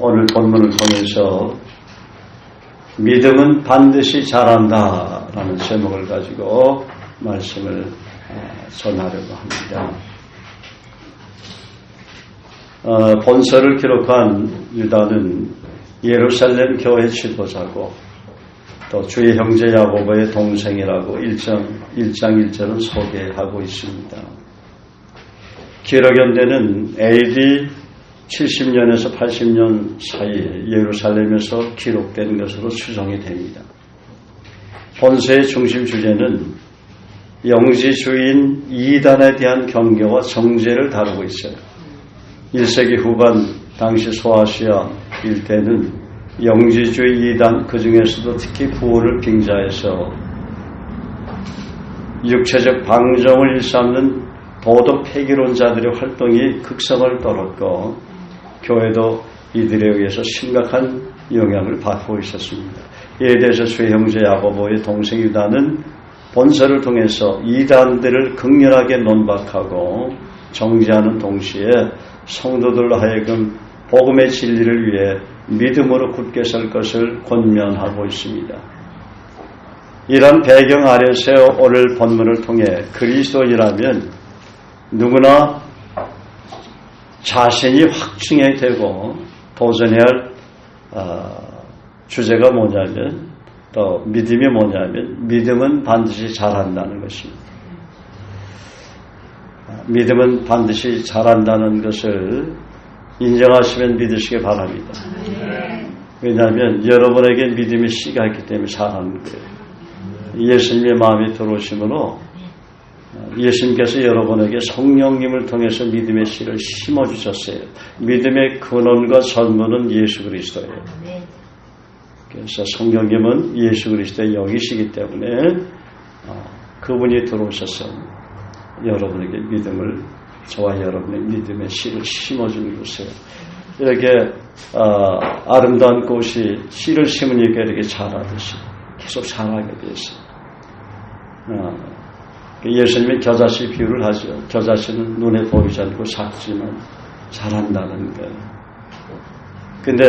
오늘 본문을 통해서 믿음은 반드시 잘한다라는 제목을 가지고 말씀을 전하려고 합니다. 본서를 기록한 유다는 예루살렘 교회 지도자고 또 주의 형제 야고보의 동생이라고 1장 1절은 소개하고 있습니다. 기록연대는 AD 70년에서 80년 사이에 예루살렘에서 기록된 것으로 추정이 됩니다. 본서의 중심 주제는 영지주의인 이단에 대한 경계와 정죄를 다루고 있어요. 1세기 후반 당시 소아시아 일대는 영지주의 이단, 그 중에서도 특히 구원을 빙자해서 육체적 방종을 일삼는 도덕 폐기론자들의 활동이 극성을 떨었고 교회도 이들에 의해서 심각한 영향을 받고 있었습니다. 이에 대해서 주의 형제 야고보의 동생 유다는 본서를 통해서 이단들을 극렬하게 논박하고 정죄하는 동시에 성도들로 하여금 복음의 진리를 위해 믿음으로 굳게 설 것을 권면하고 있습니다. 이런 배경 아래서 오늘 본문을 통해 그리스도인이라면 누구나 자신이 확증해야 되고 도전해야 할 주제가 뭐냐면 또 믿음이 뭐냐면 믿음은 반드시 잘한다는 것입니다. 믿음은 반드시 잘한다는 것을 인정하시면 믿으시기 바랍니다. 왜냐하면 여러분에게 믿음의 씨가 있기 때문에 잘하는 거예요. 예수님의 마음에 들어오심으로 예수님께서 여러분에게 성령님을 통해서 믿음의 씨를 심어주셨어요. 믿음의 근원과 전문은 예수 그리스도예요. 그래서 성령님은 예수 그리스도의 영이시기 때문에 그분이 들어오셔서 여러분에게 믿음을, 저와 여러분의 믿음의 씨를 심어주는 것이에요. 이렇게 아름다운 꽃이 씨를 심으니까 이렇게 자라듯이 계속 자라게 되었어요. 예수님이 겨자씨 비유를 하죠. 겨자씨는 눈에 보이지 않고 작지만 자란다는 거예요. 근데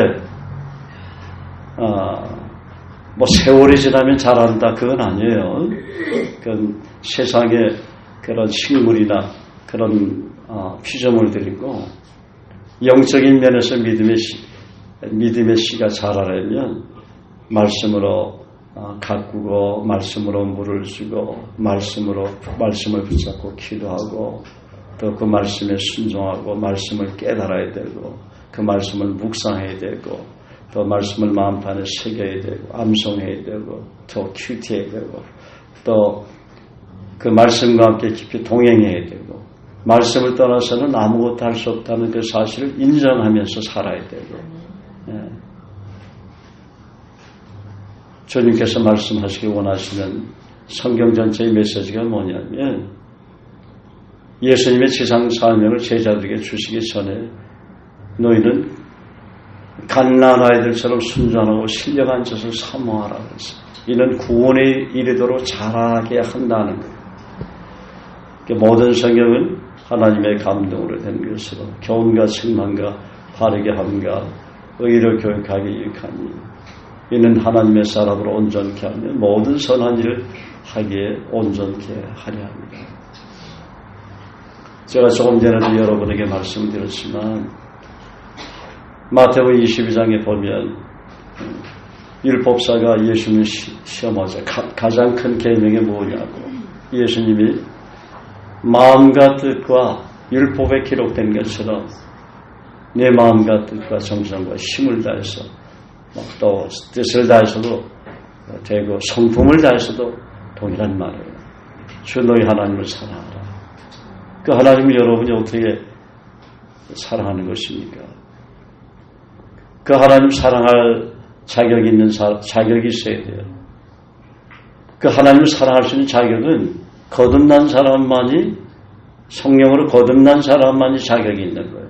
뭐 세월이 지나면 자란다 그건 아니에요. 그건 세상의 그런 식물이나 그런 피조물들이고 영적인 면에서 믿음의 씨가 자라려면 말씀으로 가꾸고 말씀으로 물을 주고 말씀을 붙잡고 기도하고 또 그 말씀에 순종하고 말씀을 깨달아야 되고 그 말씀을 묵상해야 되고 또 말씀을 마음판에 새겨야 되고 암송해야 되고 또 큐티해야 되고 또 그 말씀과 함께 깊이 동행해야 되고 말씀을 떠나서는 아무것도 할 수 없다는 그 사실을 인정하면서 살아야 되고 주님께서 말씀하시기 원하시는 성경 전체의 메시지가 뭐냐면 예수님의 지상 사명을 제자들에게 주시기 전에 너희는 갓난 아이들처럼 순전하고 신령한 젖을 사모하라 그랬어요. 이는 구원에 이르도록 자라게 한다는 거예요. 모든 성경은 하나님의 감동으로 된 것으로 교훈과 책망과 바르게 함과 의로 교육하기 유익하니 이는 하나님의 사람으로 온전케 하며 모든 선한 일을 하기에 온전케 하려 합니다. 제가 조금 전에도 여러분에게 말씀드렸지만 마태복음 22장에 보면 율법사가 예수님을 시험하자 가장 큰 계명이 뭐냐고 예수님이 마음과 뜻과 율법에 기록된 것처럼 내 마음과 뜻과 정성과 힘을 다해서 또 뜻을 다해서도 되고 성품을 다해서도 동일한 말이에요. 주 너희 하나님을 사랑하라. 그 하나님을 여러분이 어떻게 사랑하는 것입니까? 그 하나님 사랑할 자격이 있는 자격이 있어야 돼요. 그 하나님을 사랑할 수 있는 자격은 거듭난 사람만이 성령으로 거듭난 사람만이 자격이 있는 거예요.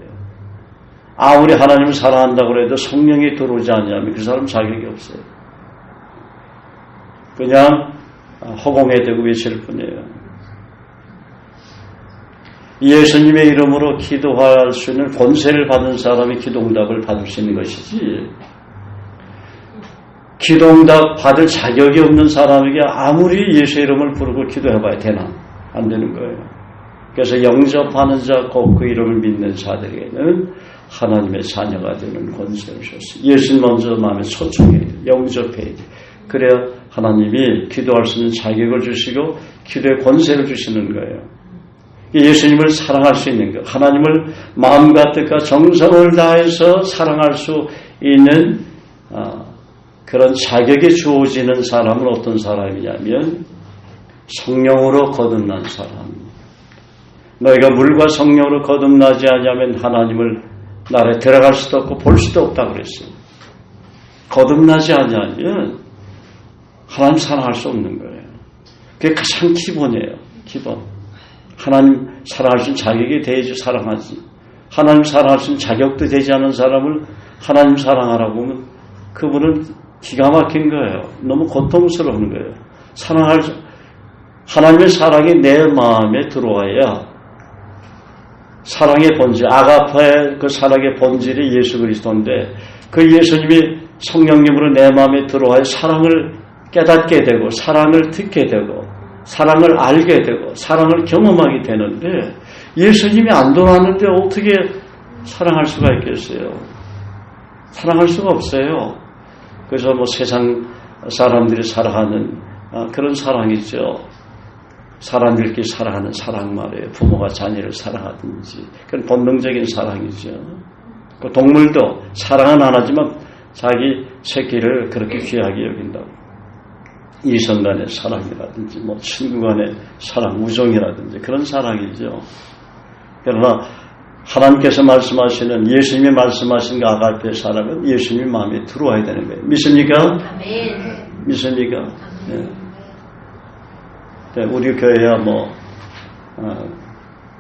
아무리 하나님을 사랑한다고 해도 성령이 들어오지 않으면 그 사람 자격이 없어요. 그냥 허공에 대고 외칠 뿐이에요. 예수님의 이름으로 기도할 수 있는 권세를 받은 사람이 기도응답을 받을 수 있는 것이지, 기도응답 받을 자격이 없는 사람에게 아무리 예수 이름을 부르고 기도해봐야 되나? 안 되는 거예요. 그래서 영접하는 자, 곧 그 이름을 믿는 자들에게는 하나님의 자녀가 되는 권세를 주셨어요. 예수님 먼저 마음에 초청해야 돼요. 영접해야 돼요. 그래야 하나님이 기도할 수 있는 자격을 주시고 기도의 권세를 주시는 거예요. 예수님을 사랑할 수 있는 것, 하나님을 마음과 뜻과 정성을 다해서 사랑할 수 있는 그런 자격이 주어지는 사람은 어떤 사람이냐면 성령으로 거듭난 사람. 너희가 물과 성령으로 거듭나지 않으면 하나님을 나라에 들어갈 수도 없고 볼 수도 없다고 그랬어요. 거듭나지 않으면 하나님 사랑할 수 없는 거예요. 그게 가장 기본이에요. 기본. 하나님 사랑할 수 있는 자격이 돼야지 사랑하지. 하나님 사랑할 수 있는 자격도 되지 않은 사람을 하나님 사랑하라고 하면 그분은 기가 막힌 거예요. 너무 고통스러운 거예요. 하나님의 사랑이 내 마음에 들어와야 사랑의 본질, 아가파의 그 사랑의 본질이 예수 그리스도인데 그 예수님이 성령님으로 내 마음에 들어와야 사랑을 깨닫게 되고 사랑을 듣게 되고 사랑을 알게 되고 사랑을 경험하게 되는데 예수님이 안 돌아왔는데 어떻게 사랑할 수가 있겠어요? 사랑할 수가 없어요. 그래서 뭐 세상 사람들이 사랑하는 그런 사랑이죠. 사람들끼리 사랑하는 사랑 말이에요. 부모가 자녀를 사랑하든지 그런 본능적인 사랑이죠. 그 동물도 사랑은 안 하지만 자기 새끼를 그렇게 귀하게 여긴다고. 이성 간의 사랑이라든지 뭐 친구 간의 사랑, 우정이라든지 그런 사랑이죠. 그러나 하나님께서 말씀하시는 예수님이 말씀하신 그 아가페의 사랑은 예수님 마음에 들어와야 되는 거예요. 믿습니까? 아멘. 믿습니까? 네. 우리 교회야 뭐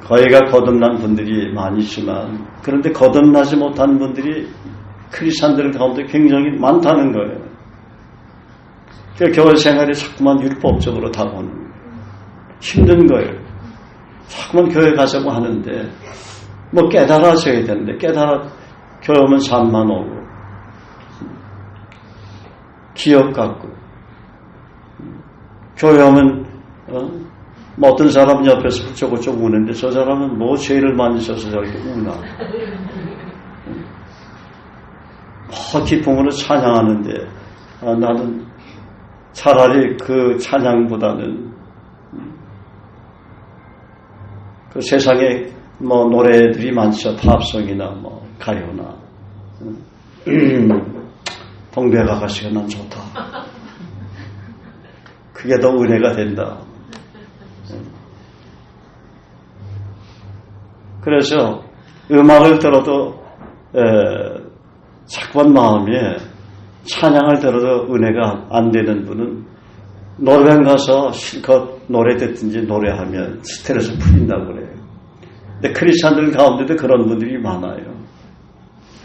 거의가 거듭난 분들이 많이 있지만 그런데 거듭나지 못한 분들이 크리스찬들 가운데 굉장히 많다는 거예요. 그 교회 생활이 자꾸만 율법적으로 다가오는 거예요. 힘든 거예요. 자꾸만 교회 가자고 하는데 뭐 깨달아져야 되는데 교회 오면 잠만 오고 기억 갖고 교회 오면 뭐 어떤 사람은 옆에서 훌쩍훌쩍 우는데 저 사람은 뭐 죄를 많이 져서 저렇게 우나. 기쁨으로 찬양하는데 나는 차라리 그 찬양보다는 그 세상에 뭐 노래들이 많죠. 팝송이나 뭐 가요나 동백 아가씨가 난 좋다. 그게 더 은혜가 된다. 그래서 음악을 들어도 자꾸만 마음에 찬양을 들어도 은혜가 안 되는 분은 노래방 가서 실컷 노래 듣든지 노래하면 스트레스 풀린다고 그래요. 근데 크리스찬들 가운데도 그런 분들이 많아요.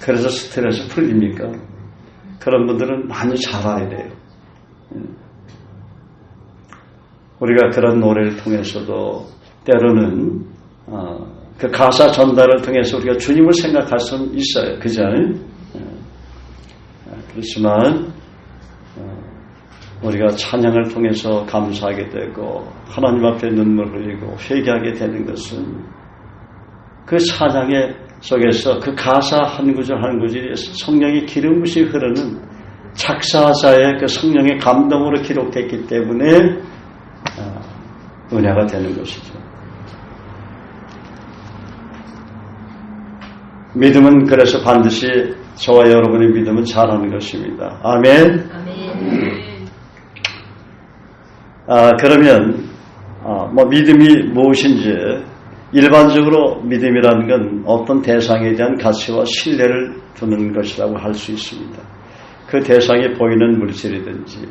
그래서 스트레스 풀립니까? 그런 분들은 많이 잘 알아야 돼요. 우리가 그런 노래를 통해서도 때로는 그 가사 전달을 통해서 우리가 주님을 생각할 수는 있어요. 그죠? 그렇지만 우리가 찬양을 통해서 감사하게 되고 하나님 앞에 눈물을 흘리고 회개하게 되는 것은 그 찬양의 속에서 그 가사 한 구절 한 구절이 성령의 기름 부시 흐르는 작사자의 그 성령의 감동으로 기록됐기 때문에 은혜가 되는 것이죠. 믿음은 그래서 반드시 저와 여러분의 믿음은 잘하는 것입니다. 아멘. 아멘. 그러면 뭐 믿음이 무엇인지 일반적으로 믿음이라는 건 어떤 대상에 대한 가치와 신뢰를 두는 것이라고 할 수 있습니다. 그 대상이 보이는 물질이든지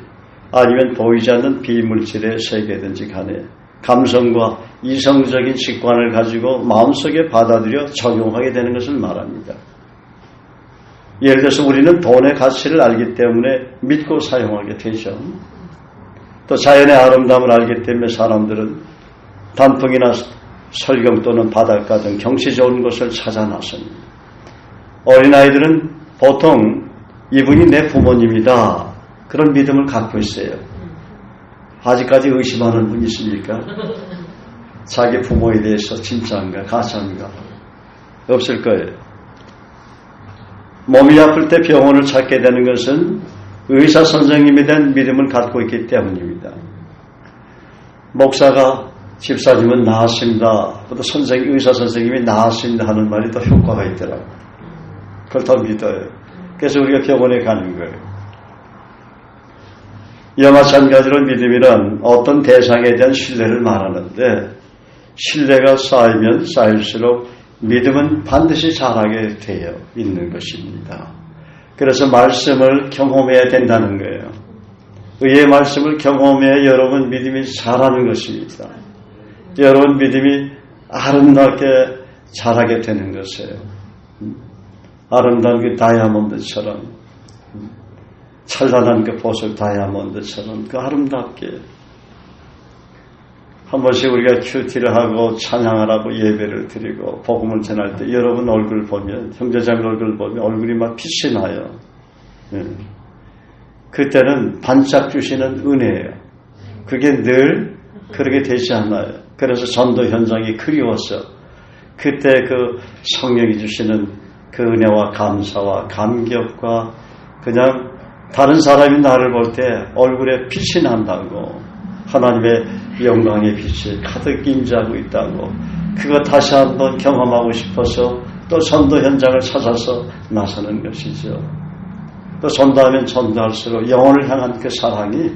아니면 보이지 않는 비물질의 세계든지 간에 감성과 이성적인 직관을 가지고 마음속에 받아들여 적용하게 되는 것을 말합니다. 예를 들어서 우리는 돈의 가치를 알기 때문에 믿고 사용하게 되죠. 또 자연의 아름다움을 알기 때문에 사람들은 단풍이나 설경 또는 바닷가 등 경치 좋은 곳을 찾아 나섭니다. 어린아이들은 보통 이분이 내 부모님이다 그런 믿음을 갖고 있어요. 아직까지 의심하는 분 있습니까? 자기 부모에 대해서 진짜인가 가짜인가? 없을 거예요. 몸이 아플 때 병원을 찾게 되는 것은 의사 선생님에 대한 믿음을 갖고 있기 때문입니다. 목사가 집사님은 나았습니다. 또 의사 선생님이 나았습니다 하는 말이 더 효과가 있더라고요. 그걸 더 믿어요. 그래서 우리가 병원에 가는 거예요. 이와 마찬가지로 믿음이란 어떤 대상에 대한 신뢰를 말하는데 신뢰가 쌓이면 쌓일수록 믿음은 반드시 자라게 되어 있는 것입니다. 그래서 말씀을 경험해야 된다는 거예요. 의의 말씀을 경험해야 여러분 믿음이 자라는 것입니다. 여러분 믿음이 아름답게 자라게 되는 것이에요. 아름다운 그 다이아몬드처럼 찬란한 그 보석 다이아몬드처럼 그 아름답게 한 번씩 우리가 큐티를 하고 찬양을 하고 예배를 드리고 복음을 전할 때 여러분 얼굴 보면 형제자매 얼굴 보면 얼굴이 막 빛이 나요. 그때는 반짝 주시는 은혜예요. 그게 늘 그렇게 되지 않아요. 그래서 전도 현장이 그리워서 그때 그 성령이 주시는 그 은혜와 감사와 감격과 그냥 다른 사람이 나를 볼 때 얼굴에 빛이 난다고 하나님의 영광의 빛이 가득 임재하고 있다고 그거 다시 한번 경험하고 싶어서 또 전도 현장을 찾아서 나서는 것이죠. 또 전도하면 전도할수록 영혼을 향한 그 사랑이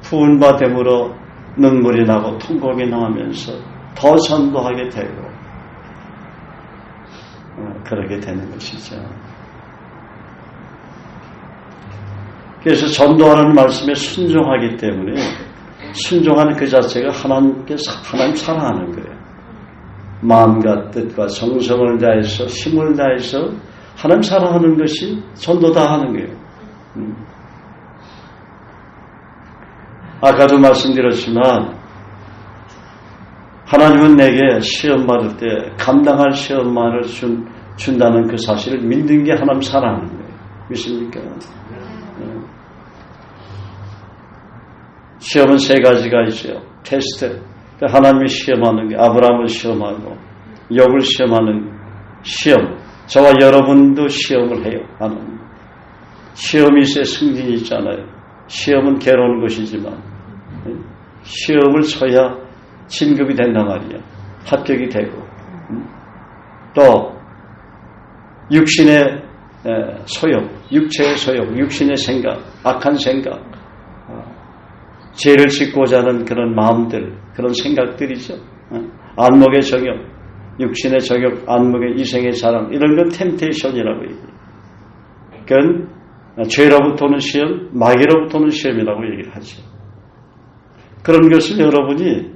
부은 바 됨으로 눈물이 나고 통곡이 나면서 더 전도하게 되고 그러게 되는 것이죠. 그래서 전도하는 말씀에 순종하기 때문에 순종하는 그 자체가 하나님 사랑하는 거예요. 마음과 뜻과 정성을 다해서 힘을 다해서 하나님 사랑하는 것이 전도다 하는 거예요. 아까도 말씀드렸지만 하나님은 내게 시험 받을 때 감당할 시험만을 준다는 그 사실을 믿는 게 하나님 사랑하는 거예요. 믿습니까? 시험은 세 가지가 있어요. 테스트. 하나님이 시험하는 게 아브라함을 시험하고 욥을 시험하는 시험. 저와 여러분도 시험을 해요. 하나님. 시험이 있어야 승진이 있잖아요. 시험은 괴로운 것이지만 시험을 쳐야 진급이 된단 말이에요. 합격이 되고 또 육신의 소욕, 육체의 소욕, 육신의 생각, 악한 생각 죄를 짓고자 하는 그런 마음들, 그런 생각들이죠. 안목의 정욕, 육신의 정욕, 안목의 이생의 자랑 이런 건 템테이션이라고 얘기해요. 그건 죄로부터 오는 시험, 마귀로부터 오는 시험이라고 얘기를 하죠. 그런 것을 여러분이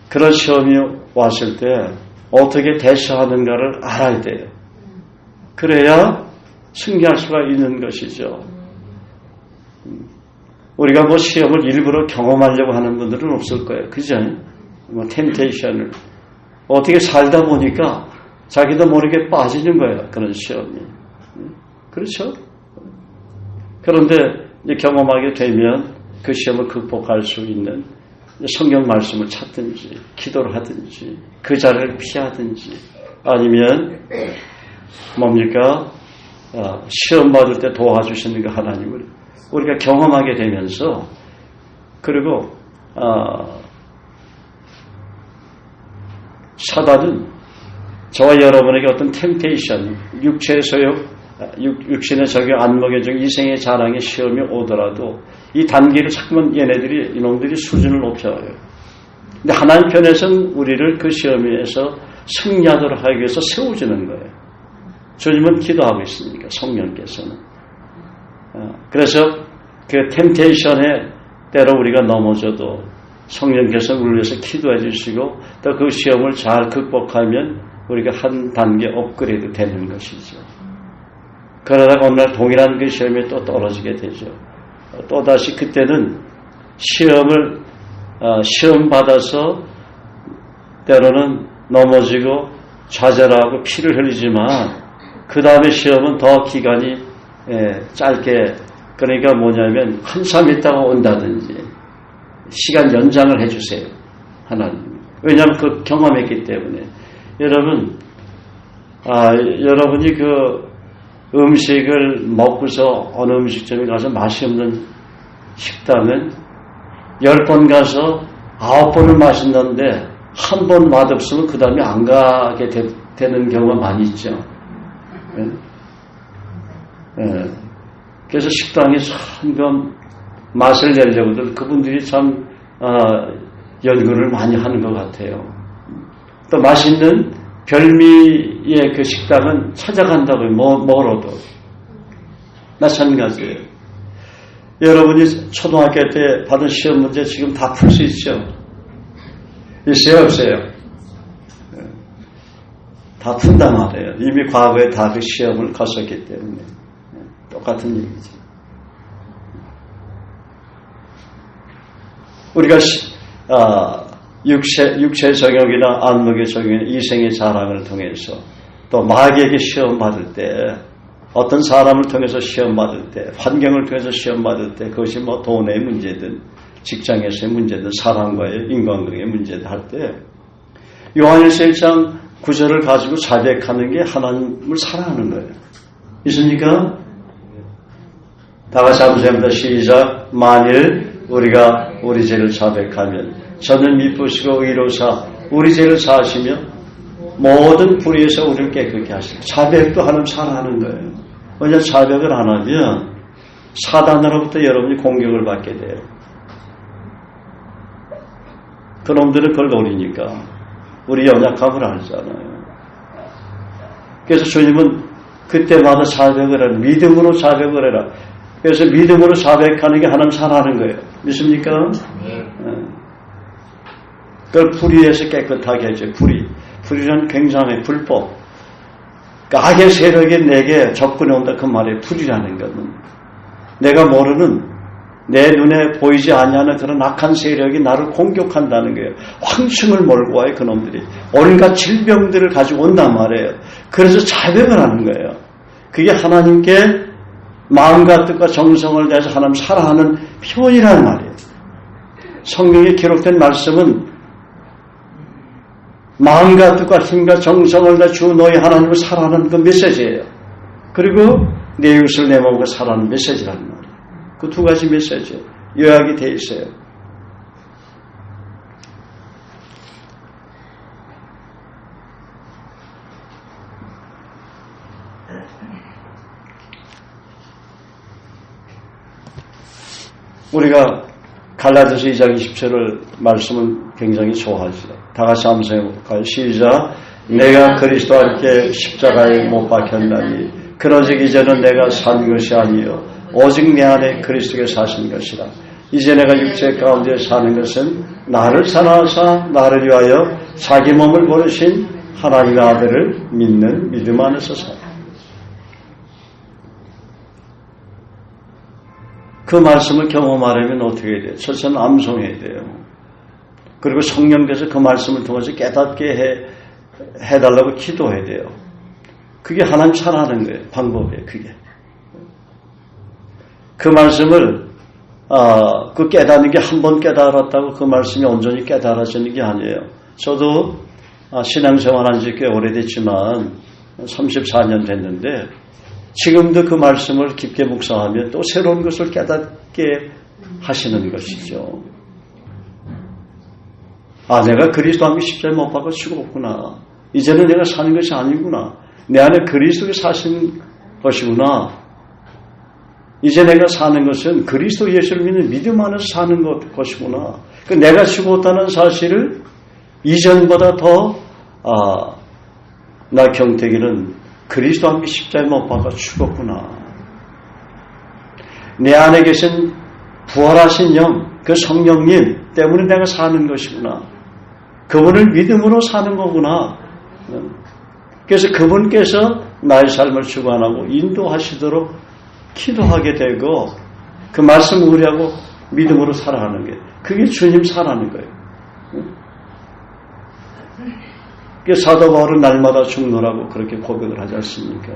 그런 시험이 왔을 때 어떻게 대처하는가를 알아야 돼요. 그래야 승리할 수가 있는 것이죠. 우리가 뭐 시험을 일부러 경험하려고 하는 분들은 없을 거예요. 그죠? 뭐 템테이션을 어떻게 살다 보니까 자기도 모르게 빠지는 거예요. 그런 시험이. 그렇죠? 그런데 이제 경험하게 되면 그 시험을 극복할 수 있는 성경 말씀을 찾든지 기도를 하든지 그 자리를 피하든지 아니면 뭡니까? 시험 받을 때 도와주시는 그 하나님을 우리가 경험하게 되면서 그리고 사단은 저와 여러분에게 어떤 템테이션, 육체의 소욕, 육신의 적용, 안목의 적, 이생의 자랑의 시험이 오더라도 이 단계를 자꾸만 이놈들이 수준을 높여요. 근데 하나님 편에서는 우리를 그 시험에서 승리하도록 하기 위해서 세워주는 거예요. 주님은 기도하고 있으니까 성령께서는. 그래서 그 템테이션에 때로 우리가 넘어져도 성령께서 우리를 위해서 기도해 주시고 또 그 시험을 잘 극복하면 우리가 한 단계 업그레이드 되는 것이죠. 그러다가 어느 날 동일한 그 시험에 또 떨어지게 되죠. 또다시 그때는 시험 받아서 때로는 넘어지고 좌절하고 피를 흘리지만 그 다음에 시험은 더 기간이 짧게, 그러니까 뭐냐면 한참 있다가 온다든지 시간 연장을 해주세요. 하나님. 왜냐하면 그 경험했기 때문에. 여러분, 여러분이 그 음식을 먹고서 어느 음식점에 가서 맛이 없는 식당은 10번 가서 9번을 마신다는데 한 번 맛없으면 그 다음에 안 가게 되는 경우가 많이 있죠. 그래서 식당에 참 맛을 내려고들 그분들이 참 연구를 많이 하는 것 같아요. 또 맛있는 별미의 그 식당은 찾아간다고요. 멀어도. 마찬가지예요. 여러분이 초등학교 때 받은 시험 문제 지금 다 풀 수 있죠? 있어요, 없어요? 다 푼단 말이에요. 이미 과거에 다 그 시험을 갔었기 때문에. 똑같은 얘기죠. 우리가 육체 정욕이나 안목의 정욕이나 이생의 자랑을 통해서 또 마귀에게 시험 받을 때, 어떤 사람을 통해서 시험 받을 때, 환경을 통해서 시험 받을 때, 그것이 뭐 돈의 문제든 직장에서의 문제든 사람과의 인간관계의 문제든 할 때, 요한일서 1장 9절을 가지고 자백하는 게 하나님을 사랑하는 거예요. 있습니까? 다 같이 한번 해봅니다. 시작. 만일 우리가 우리 죄를 자백하면 저는 미쁘시고 의로사 우리 죄를 사하시며 모든 불의에서 우리를 깨끗게 하시고. 자백도 하나님 사랑하는 거예요. 왜냐하면 자백을 안 하면 사단으로부터 여러분이 공격을 받게 돼요. 그놈들은 그걸 노리니까 우리 연약함을 알잖아요. 그래서 주님은 그때마다 자백을 해라. 믿음으로 자백을 해라. 그래서 믿음으로 자백하는 게 하나님 사랑하는 거예요. 믿습니까? 그걸 불의에서 깨끗하게 해줘. 불의는 굉장히 불법. 그러니까 악의 세력이 내게 접근해 온다 그 말이에요. 불의라는 것은 내가 모르는, 내 눈에 보이지 않냐는 그런 악한 세력이 나를 공격한다는 거예요. 황충을 몰고 와요. 그놈들이 온갖 질병들을 가지고 온단 말이에요. 그래서 자백을 하는 거예요. 그게 하나님께 마음과 뜻과 정성을 다해서 하나님 사랑하는 표현이라는 말이에요. 성경에 기록된 말씀은 마음과 뜻과 힘과 정성을 다해 주 너희 하나님을 사랑하는 그 메시지예요. 그리고 내 이웃을 내 몸과 사랑하는 메시지라는 말이에요. 그 두 가지 메시지 요약이 되어 있어요. 우리가 갈라디아서 2장 20절을 말씀은 굉장히 좋아하죠. 다 같이 한번 해볼까요? 시작. 내가 그리스도와 함께 십자가에 못 박혔나니 그러즉 이제는 내가 산 것이 아니요 오직 내 안에 그리스도께서 사신 것이라. 이제 내가 육체 가운데 사는 것은 나를 사랑하사 나를 위하여 자기 몸을 버리신 하나님의 아들을 믿는 믿음 안에서 살아. 그 말씀을 경험하려면 어떻게 돼요? 첫째는 암송해야 돼요. 그리고 성령께서 그 말씀을 통해서 깨닫게 해달라고 기도해야 돼요. 그게 하나님 사랑하는 거예요. 방법이에요. 그게. 그 말씀을 그 깨닫는 게 한 번 깨달았다고 그 말씀이 온전히 깨달아지는 게 아니에요. 저도 신앙생활한 지 꽤 오래됐지만 34년 됐는데 지금도 그 말씀을 깊게 묵상하면 또 새로운 것을 깨닫게 하시는 것이죠. 내가 그리스도 함께 십자가에 못 박아 죽었구나. 이제는 내가 사는 것이 아니구나. 내 안에 그리스도가 사신 것이구나. 이제 내가 사는 것은 그리스도 예수를 믿는 믿음 안에서 사는 것이구나. 내가 죽었다는 사실을 이전보다 더 나 경태기는 그리스도 함께 십자가에 못 박아 죽었구나. 내 안에 계신 부활하신 영, 그 성령님 때문에 내가 사는 것이구나. 그분을 믿음으로 사는 거구나. 그래서 그분께서 나의 삶을 주관하고 인도하시도록 기도하게 되고 그 말씀을 우리하고 믿음으로 살아가는 게 그게 주님 사랑하는 거예요. 그 사도 바울은 날마다 죽노라고 그렇게 고백을 하지 않습니까?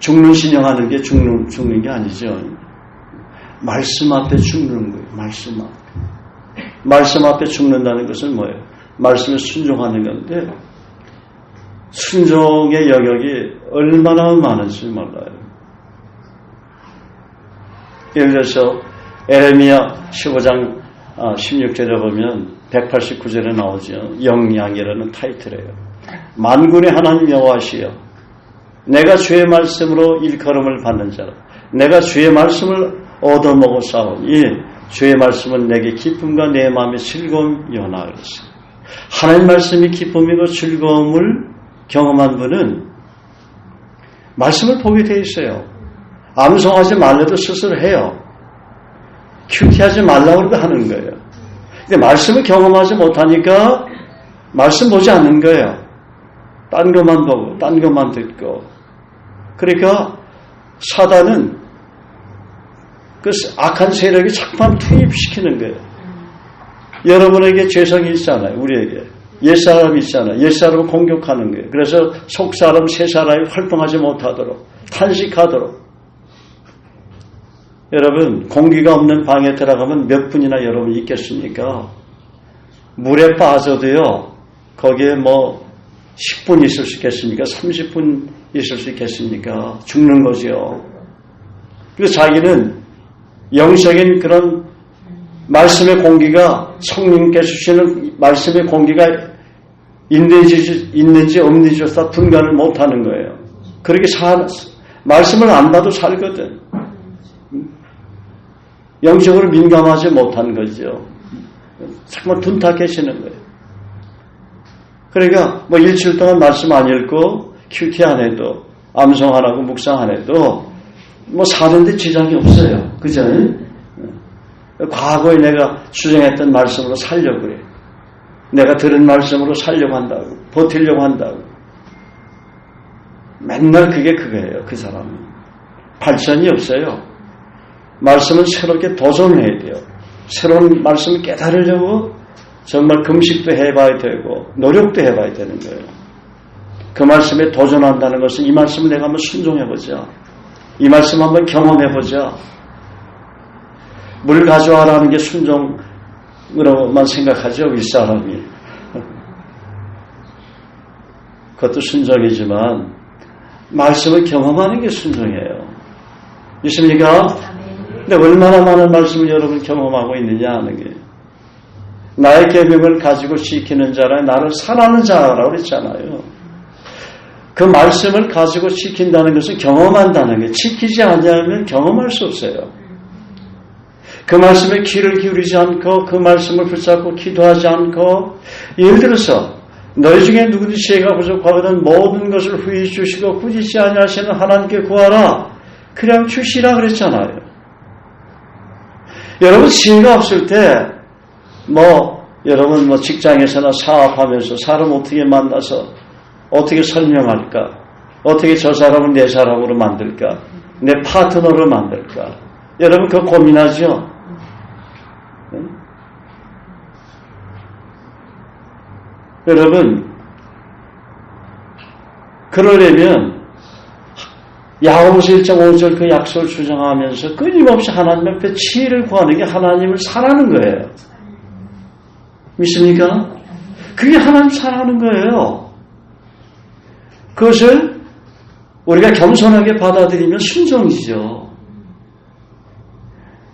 죽는 신령하는 게 죽는 게 아니죠. 말씀 앞에 죽는 거예요. 말씀 앞에 죽는다는 것은 뭐예요? 말씀에 순종하는 건데 순종의 영역이 얼마나 많은지 몰라요. 예를 들어서 에레미야 15장 16절에 보면 189절에 나오죠. 영양이라는 타이틀이에요. 만군의 하나님 여호와시여 내가 주의 말씀으로 일컬음을 받는 자라 내가 주의 말씀을 얻어먹어 싸우니 주의 말씀은 내게 기쁨과 내 마음의 즐거움이오나 그랬어요. 하나님 말씀이 기쁨이고 즐거움을 경험한 분은 말씀을 보게 돼 있어요. 암송하지 말래도 스스로 해요. 큐티하지 말라고 하는 거예요. 근데 말씀을 경험하지 못하니까 말씀 보지 않는 거예요. 딴 것만 보고 딴 것만 듣고. 그러니까 사단은 그 악한 세력이 자꾸만 투입시키는 거예요. 여러분에게 죄성이 있잖아요. 우리에게. 옛사람이 있잖아요. 옛사람을 공격하는 거예요. 그래서 속사람, 새사람이 활동하지 못하도록 탄식하도록. 여러분 공기가 없는 방에 들어가면 몇 분이나 여러분 있겠습니까? 물에 빠져도요. 거기에 뭐 10분 있을 수 있겠습니까? 30분 있을 수 있겠습니까? 죽는 거죠. 그리고 자기는 영적인 그런 말씀의 공기가 성령께서 주시는 말씀의 공기가 있는지 없는지 다 분간을 못하는 거예요. 그렇게 말씀을 안 봐도 살거든. 영적으로 민감하지 못한 거죠. 정말 둔탁해지는 거예요. 그러니까 뭐 일주일 동안 말씀 안 읽고 큐티 안 해도 암송 안 하고 묵상 안 해도 뭐 사는데 지장이 없어요. 그죠? 과거에 내가 수정했던 말씀으로 살려고 그래. 내가 들은 말씀으로 살려고 한다고. 버티려고 한다고. 맨날 그거예요. 그 사람은. 발전이 없어요. 말씀은 새롭게 도전을 해야 돼요. 새로운 말씀을 깨달으려고 정말 금식도 해봐야 되고 노력도 해봐야 되는 거예요. 그 말씀에 도전한다는 것은 이 말씀을 내가 한번 순종해보자. 이 말씀 한번 경험해보자. 물 가져와라는 게 순종으로만 생각하죠. 윗사람이. 그것도 순종이지만 말씀을 경험하는 게 순종이에요. 있습니까? 근데 얼마나 많은 말씀을 여러분 경험하고 있느냐 하는 게 나의 계명을 가지고 지키는 자라 나를 사랑하는 자라고 그랬잖아요. 그 말씀을 가지고 지킨다는 것은 경험한다는 게 지키지 않으면 경험할 수 없어요. 그 말씀에 귀를 기울이지 않고 그 말씀을 붙잡고 기도하지 않고 예를 들어서 너희 중에 누구든지 지혜가 부족하거든 모든 것을 후히 주시고 꾸짖지 아니하시는 하나님께 구하라. 그냥 주시라 그랬잖아요. 여러분 지혜가 없을 때 여러분 직장에서나 사업하면서 사람 어떻게 만나서 어떻게 설명할까? 어떻게 저 사람을 내 사람으로 만들까? 내 파트너로 만들까? 여러분 그거 고민하죠? 여러분 그러려면 야고보서 1장 5절 그 약속을 주장하면서 끊임없이 하나님 앞에 지혜를 구하는 게 하나님을 사랑하는 거예요. 믿습니까? 그게 하나님 사랑하는 거예요. 그것을 우리가 겸손하게 받아들이면 순종이죠.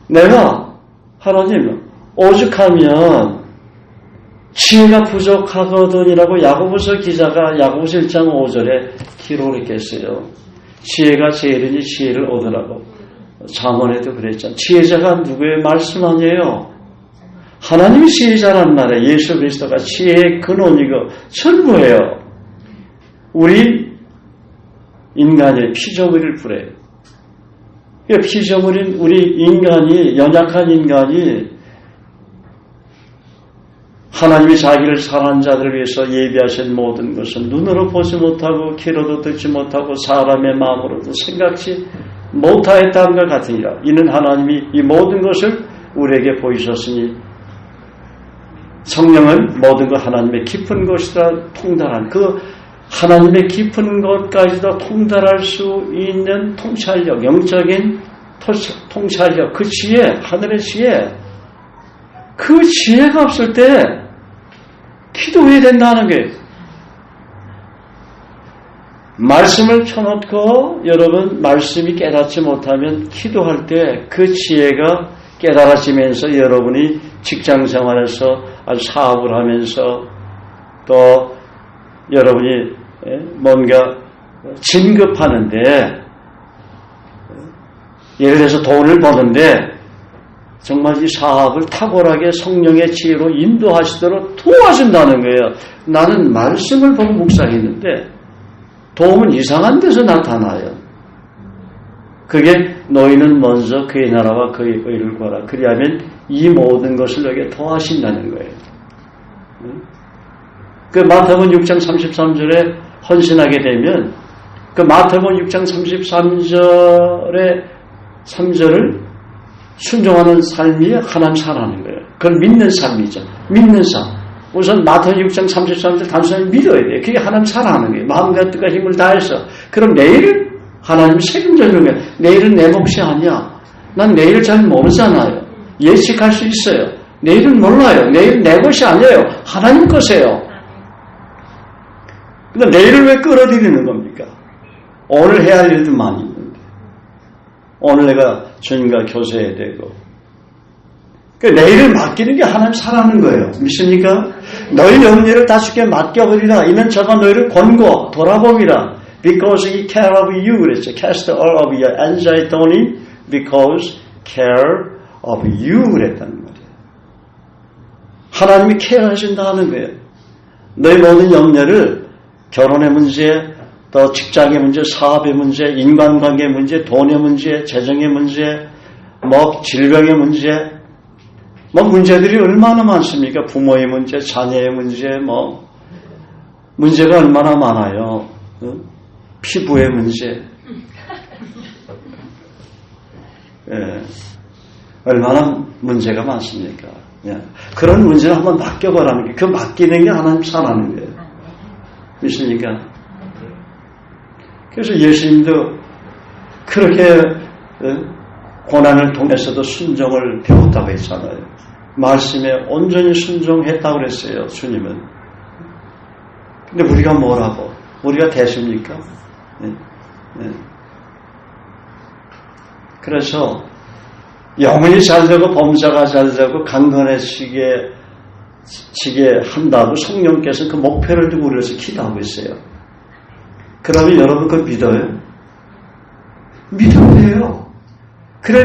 내가 하나님 오죽하면 지혜가 부족하거든이라고 야고보서 기자가 야고보서 1장 5절에 기록을 했겠어요. 지혜가 제일이니 지혜를 얻으라고. 잠언에도 그랬잖아요. 지혜자가 누구의 말씀 아니에요? 하나님이 지혜자란 말에 예수 그리스도가 지혜의 근원이고 전부예요. 우리 인간의 피조물일 뿐이에요. 피조물인 우리 인간이 연약한 인간이 하나님이 자기를 사랑하는 자들을 위해서 예비하신 모든 것은 눈으로 보지 못하고 귀로도 듣지 못하고 사람의 마음으로도 생각지 못하였다는 것 같으니라. 이는 하나님이 이 모든 것을 우리에게 보이셨으니 성령은 모든 것 하나님의 깊은 것이라 통달한 그 하나님의 깊은 것까지도 통달할 수 있는 통찰력, 영적인 통찰력, 그 지혜, 하늘의 지혜, 그 지혜가 없을 때 기도해야 된다는 거예요. 말씀을 펴놓고 여러분 말씀이 깨닫지 못하면 기도할 때 그 지혜가 깨달아지면서 여러분이 직장생활에서 사업을 하면서 또 여러분이 뭔가 진급하는데 예를 들어서 돈을 버는데 정말 이 사업을 탁월하게 성령의 지혜로 인도하시도록 도와준다는 거예요. 나는 말씀을 보고 묵상했는데 도움은 이상한 데서 나타나요. 그게 너희는 먼저 그의 나라와 그의 의를 구하라. 그리하면 이 모든 것을 너에게 더하신다는 거예요. 그 마태복음 6장 33절에 헌신하게 되면 그 마태복음 6장 33절의 3절을 순종하는 삶이 하나님 사랑하는 거예요. 그걸 믿는 삶이죠. 믿는 삶. 우선 마태복음 6장 33절 단순히 믿어야 돼요. 그게 하나님 사랑하는 거예요. 마음과 뜻과 힘을 다해서. 그럼 내일은 하나님 책임져주는 거예요. 내일은 내 몫이 아니야. 난 내일을 잘 모르잖아요. 예측할 수 있어요. 내일은 몰라요. 내일은 내 것이 아니에요. 하나님 것이에요. 근데 내일을 왜 끌어들이는 겁니까? 오늘 해야 할 일도 많이 있는데. 오늘 내가 주님과 교제해야 되고. 그러니까 내일을 맡기는 게 하나님 사랑하는 거예요. 믿습니까? 너희 염려를 다 주께 맡겨버리라. 이는 저가 너희를 권고 돌아보리라. Because he care of you 그랬죠. Cast all of your anxiety on him because care of you 그랬다는 말이에요. 하나님이 케어하신다는 거예요. 너희 모든 염려를 결혼의 문제, 또 직장의 문제, 사업의 문제, 인간관계의 문제, 돈의 문제, 재정의 문제, 질병의 문제, 문제들이 얼마나 많습니까? 부모의 문제, 자녀의 문제, 문제가 얼마나 많아요. 피부의 문제. 예. 얼마나 문제가 많습니까? 예. 그런 문제를 한번 맡겨보라는 게, 그 맡기는 게 하나님 사랑하는 거예요. 믿습니까? 그래서 예수님도 그렇게 고난을 통해서도 순종을 배웠다고 했잖아요. 말씀에 온전히 순종했다고 그랬어요, 주님은. 근데 우리가 뭐라고? 우리가 대수입니까? 네. 네. 그래서 영혼이 잘 되고 범사가 잘 되고 강건해지게 한다고 성령께서 그 목표를 두고 우리에서 기도하고 있어요. 그러면 여러분 그걸 믿어요? 믿으면 돼요. 그래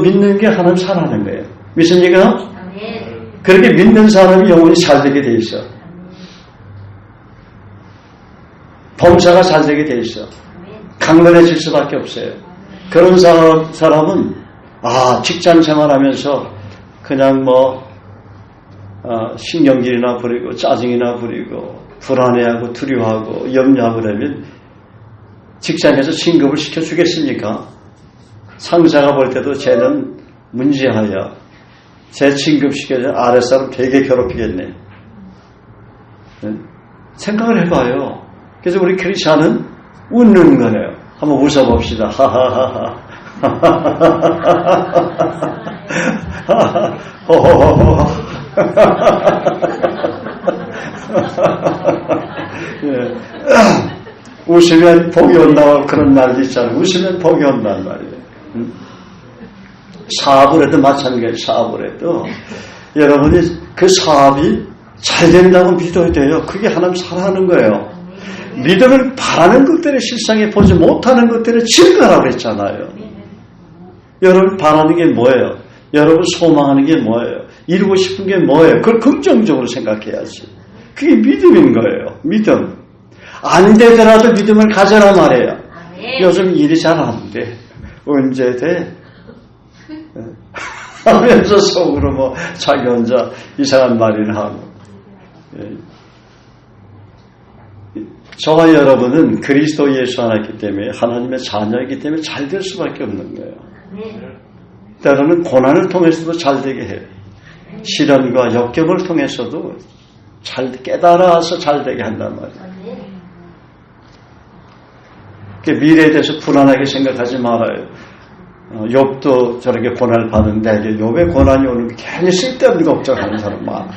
믿는 게 하나님 사랑하는 거예요. 믿습니까? 그렇게 믿는 사람이 영혼이 잘 되게 돼 있어. 범사가 잘 되게 돼 있어. 강건해질 수밖에 없어요. 그런 사람은 직장 생활하면서 그냥 신경질이나 부리고 짜증이나 부리고 불안해하고 두려워하고 염려하고 그러면 직장에서 진급을 시켜주겠습니까? 상사가 볼 때도 쟤는 문제하여 쟤 진급시켜서 아랫사람 되게 괴롭히겠네. 네? 생각을 해봐요. 그래서 우리 크리스찬은 웃는 거예요. 한번 웃어봅시다. 하하하하. 예. 웃으면 복이 온다고 그런 말도 있잖아요. 웃으면 복이 온다는 말이에요. 사업을 해도 마찬가지예요. 사업을 해도 여러분이 그 사업이 잘 된다고 믿어야 돼요. 그게 하나님 사랑하는 거예요. 믿음을 바라는 것들을 실상에 보지 못하는 것들을 증거라고 그랬잖아요. 여러분 바라는 게 뭐예요? 여러분 소망하는 게 뭐예요? 이루고 싶은 게 뭐예요? 그걸 긍정적으로 생각해야지. 그게 믿음인 거예요. 믿음. 안 되더라도 믿음을 가져라 말이에요. 요즘 일이 잘 안 돼. 언제 돼? 하면서 속으로 자기 혼자 이상한 말이나 하고. 저와 여러분은 그리스도 예수 하나 있기 때문에 하나님의 자녀이기 때문에 잘 될 수밖에 없는 거예요. 때로는 고난을 통해서도 잘 되게 해요. 시련과 역경을 통해서도 잘 깨달아서 잘 되게 한단 말이에요. 미래에 대해서 불안하게 생각하지 말아요. 욥도 저렇게 고난을 받는데 욥의 고난이 오는 게 괜히 쓸데없는 걱정하는 사람 많아.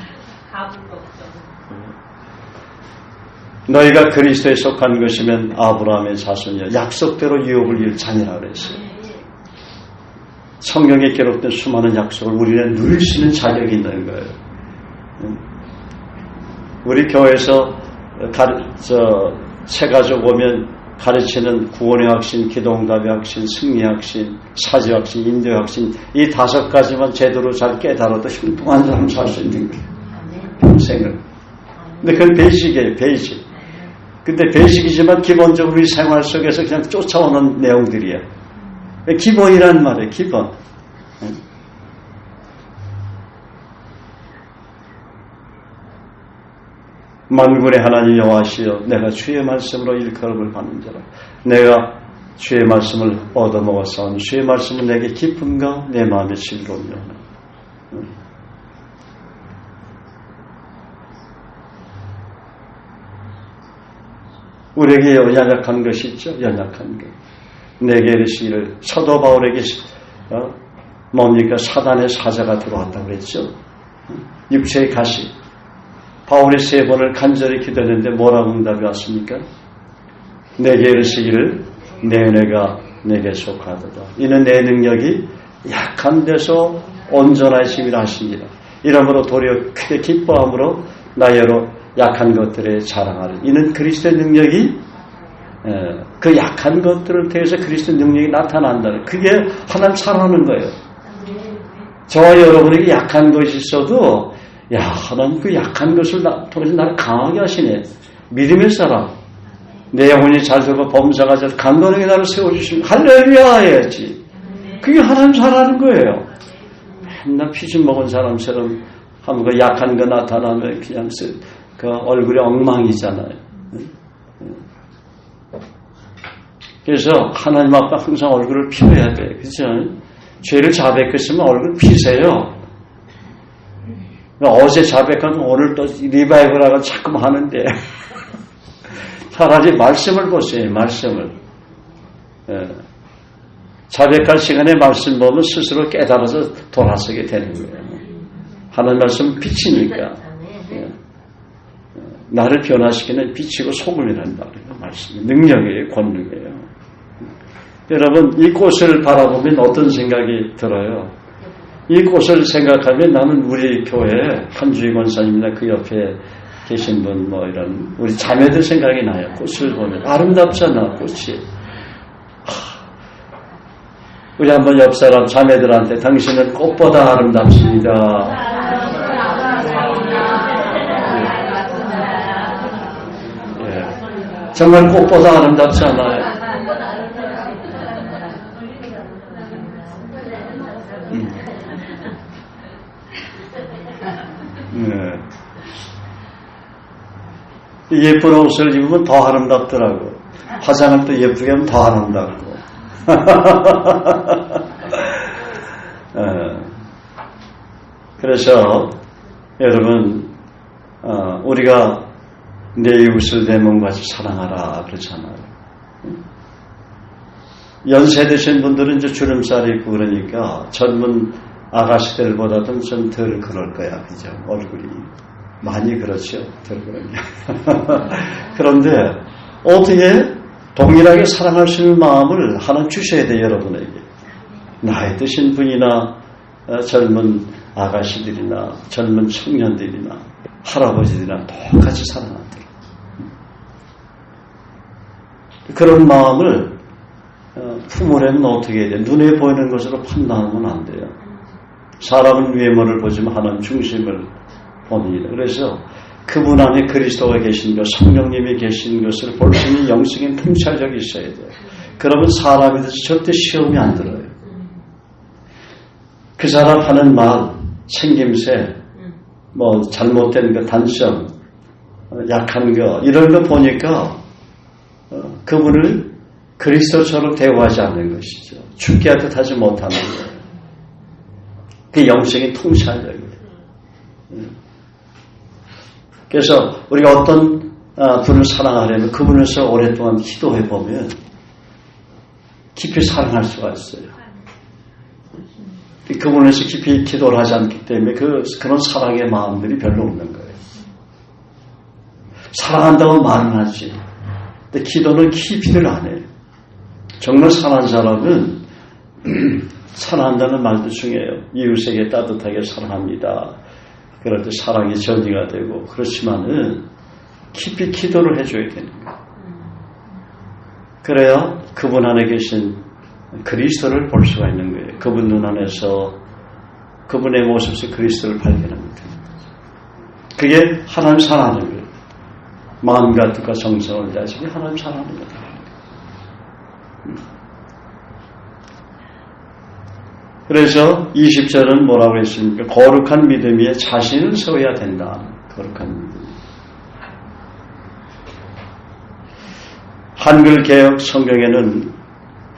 너희가 그리스도에 속한 것이면 아브라함의 자손이야. 약속대로 유업을 이을 자녀라 그랬어요. 성경에 기록된 수많은 약속을 우리는 누릴 수 있는 자격이 있는 거예요. 우리 교회에서 새가족 오면 가르치는 구원의 확신, 기도응답의 확신, 승리의 확신, 사죄 확신, 인도의 확신, 이 5가지만 제대로 잘 깨달아도 흉통한 사람 살 수 있는 거예요. 평생을. 근데 그건 베이직이에요, 베이직. 근데 베이직이지만 기본적으로 우리 생활 속에서 그냥 쫓아오는 내용들이에요. 기본이란 말이에요, 기본. 만군의 하나님 여호와시여, 내가 주의 말씀으로 일컬음을 받는 자라. 내가 주의 말씀을 얻어먹었사오니 주의 말씀은 내게 기쁨과 내 마음의 즐거움이라. 우리에게 연약한 것이 있죠. 연약한 것. 내게 이르시기를 사도 바울에게 뭡니까? 사단의 사자가 들어왔다고 그랬죠. 육체의 가시. 바울이 3번을 간절히 기도했는데 뭐라고 응답이 왔습니까? 내게 이르시기를 내 은혜가 내게 속하도다. 이는 내 능력이 약한 데서 온전하심이라 하십니다. 이러므로 도리어 크게 기뻐함으로 나여로 약한 것들에 자랑하리. 이는 그리스도의 능력이 그 약한 것들을 통해서 그리스도의 능력이 나타난다는, 그게 하나님 사랑하는 거예요. 저와 여러분에게 약한 것이 있어도 야, 하나님 그 약한 것을 통해서 나를 강하게 하시네. 믿음의 사람. 내 영혼이 잘 되고 범사가 잘 강건하게 나를 세워주시면 할렐루야 해야지. 그게 하나님 사랑하는 거예요. 맨날 피좀 먹은 사람처럼 하면 그 약한 거 나타나면 그냥 그 얼굴이 엉망이잖아요. 그래서 하나님 앞에 항상 얼굴을 피워야 돼. 그죠? 죄를 자백했으면 얼굴 피세요. 어제 자백하면 오늘 또 리바이벌하고 자꾸 하는데 차라리 말씀을 보세요. 말씀을. 자백할 시간에 말씀 보면 스스로 깨달아서 돌아서게 되는 거예요. 하나님 말씀은 빛이니까. 나를 변화시키는 빛이고 소금이라는 말이에요. 말씀이 능력이에요. 권능이에요. 여러분, 이 꽃을 바라보면 어떤 생각이 들어요? 이 꽃을 생각하면 나는 우리 교회 한주희 권사님이나 그 옆에 계신 분 이런 우리 자매들 생각이 나요. 꽃을 보면 아름답잖아, 꽃이. 우리 한번 옆 사람 자매들한테 당신은 꽃보다 아름답습니다. 예. 정말 꽃보다 아름답지 않아요? 예쁜 옷을 입으면 더 아름답더라고. 화장을 또 예쁘게 하면 더 아름답고. 그래서 여러분, 우리가 내 이웃을 내 몸같이 사랑하라 그러잖아요. 연세 드신 분들은 이제 주름살이 있고 그러니까 젊은 아가씨들보다는 좀 덜 그럴 거야, 그죠? 얼굴이. 많이 그렇죠. 덜 그러냐. 그런데 어떻게 동일하게 사랑할 수 있는 마음을 하나 주셔야 돼요, 여러분에게. 나이 드신 분이나 젊은 아가씨들이나 젊은 청년들이나 할아버지들이나 똑같이 사랑하도록. 그런 마음을 품으려면 어떻게 해야 돼요? 눈에 보이는 것으로 판단하면 안 돼요. 사람은 외모를 보지만 하나님 중심을 봅니다. 그래서 그분 안에 그리스도가 계신 것, 성령님이 계신 것을 볼 수 있는 영적인 통찰력이 있어야 돼요. 그러면 사람에 대해서 절대 시험이 안 들어요. 그 사람 하는 말, 생김새, 잘못된 거, 단점, 약한 거, 이런 거 보니까 그분을 그리스도처럼 대우하지 않는 것이죠. 죽게 하듯 하지 못하는 거예요. 그게 영적인 통찰력이에요. 그래서 우리가 어떤 분을 사랑하려면 그분에서 오랫동안 기도해 보면 깊이 사랑할 수가 있어요. 그분에서 깊이 기도를 하지 않기 때문에 그런 사랑의 마음들이 별로 없는 거예요. 사랑한다고 말은 하지. 근데 기도는 깊이를 안 해요. 정말 사랑하는 사람은 사랑한다는 말도 중요해요. 이웃에게 따뜻하게 사랑합니다. 그럴 때 사랑이 전이가 되고 그렇지만은 깊이 기도를 해줘야 되는 거예요. 그래야 그분 안에 계신 그리스도를 볼 수가 있는 거예요. 그분 눈 안에서 그분의 모습에서 그리스도를 발견합니다. 그게 하나님 사랑하는 거예요. 마음과 뜻과 정성을 다하시기 하나님 사랑하는 거다. 그래서 20절은 뭐라고 했습니까? 거룩한 믿음 위에 자신을 세워야 된다. 거룩한 믿음. 한글 개혁 성경에는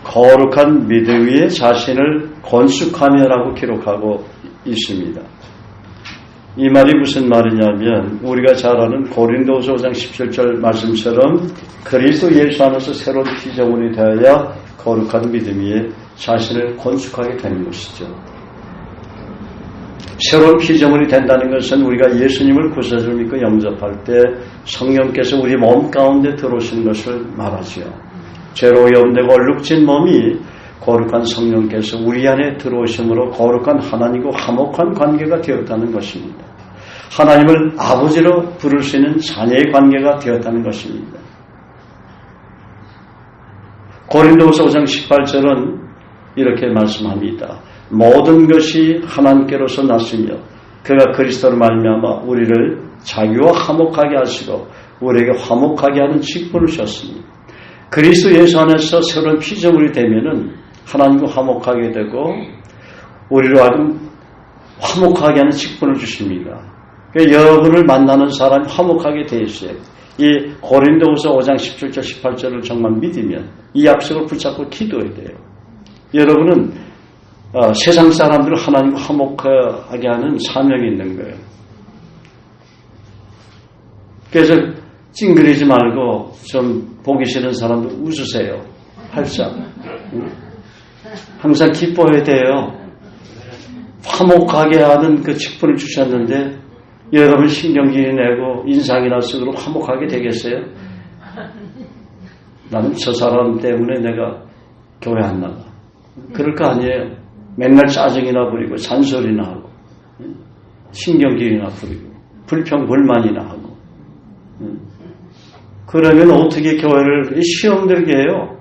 거룩한 믿음 위에 자신을 건축하며라고 기록하고 있습니다. 이 말이 무슨 말이냐면 우리가 잘 아는 고린도후서 5장 17절 말씀처럼 그리스도 예수 안에서 새로운 피조물이 되어야 거룩한 믿음 위에 자신을 건축하게 되는 것이죠. 새로운 피조물이 된다는 것은 우리가 예수님을 구세주로 믿고 영접할 때 성령께서 우리 몸 가운데 들어오시는 것을 말하죠. 죄로 오염되고 얼룩진 몸이 거룩한 성령께서 우리 안에 들어오심으로 거룩한 하나님과 화목한 관계가 되었다는 것입니다. 하나님을 아버지로 부를 수 있는 자녀의 관계가 되었다는 것입니다. 고린도후서 5장 18절은 이렇게 말씀합니다. 모든 것이 하나님께로서 났으며 그가 그리스도로 말미암아 우리를 자기와 화목하게 하시고 우리에게 화목하게 하는 직분을 주셨습니다. 그리스도 예수 안에서 새로운 피조물이 되면은 하나님과 화목하게 되고 우리로 하여금 화목하게 하는 직분을 주십니다. 그러니까 여러분을 만나는 사람이 화목하게 되어 있어요. 이 고린도후서 5장 17절 18절을 정말 믿으면 이 약속을 붙잡고 기도해야 돼요. 여러분은 세상 사람들을 하나님과 화목하게 하는 사명이 있는 거예요. 그래서 찡그리지 말고 좀 보기 싫은 사람도 웃으세요. 활짝. 항상 기뻐해야 돼요. 화목하게 하는 그 직분을 주셨는데 여러분 신경질이 내고 인상이나 쓰고 화목하게 되겠어요? 나는 저 사람 때문에 내가 교회 안 나가. 그럴 거 아니에요. 맨날 짜증이나 부리고 잔소리나 하고 신경질이나 부리고 불평불만이나 하고 그러면 어떻게 교회를 시험 들게 해요?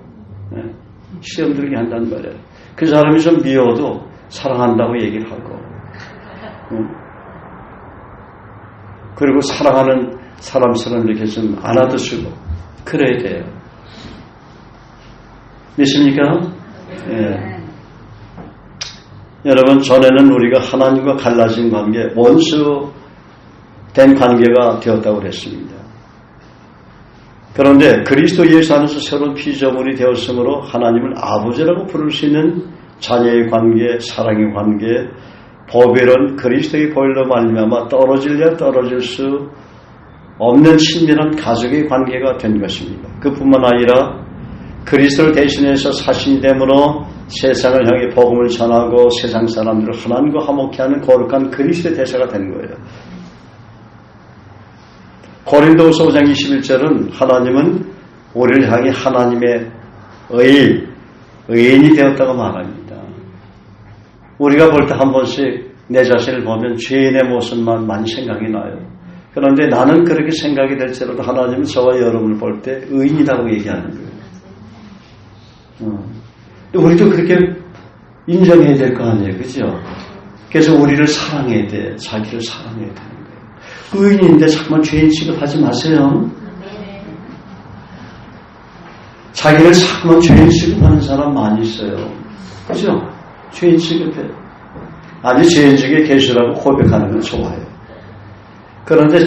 시험 들게 한단 말이에요. 그 사람이 좀 미워도 사랑한다고 얘기를 하고 그리고 사랑하는 사람처럼 이렇게 좀 안아주시고 그래야 돼요. 믿습니까? 예. 여러분 전에는 우리가 하나님과 갈라진 관계, 원수된 관계가 되었다고 그랬습니다. 그런데 그리스도 예수 안에서 새로운 피조물이 되었으므로 하나님을 아버지라고 부를 수 있는 자녀의 관계, 사랑의 관계, 보배로운 그리스도의 보혈로 말미암아 떨어질려 떨어질 수 없는 친밀한 가족의 관계가 된 것입니다. 그뿐만 아니라 그리스도를 대신해서 사신이 되므로 세상을 향해 복음을 전하고 세상 사람들을 하나님과 화목케 하는 거룩한 그리스도의 대사가 된 거예요. 고린도후서 5장 21절은 하나님은 우리를 향해 하나님의 의인이 되었다고 말합니다. 우리가 볼 때 한 번씩 내 자신을 보면 죄인의 모습만 많이 생각이 나요. 그런데 나는 그렇게 생각이 될지라도 하나님은 저와 여러분을 볼 때 의인이라고 얘기하는 거예요. 우리도 그렇게 인정해야 될 거 아니에요. 그죠? 그래서 우리를 사랑해야 돼. 자기를 사랑해야 되는 거예요. 의인인데 자꾸만 죄인 취급하지 마세요. 자기를 자꾸만 죄인 취급하는 사람 많이 있어요. 그죠? 죄인 취급해. 아니 죄인 중에 계시라고 고백하는 건 좋아요. 그런데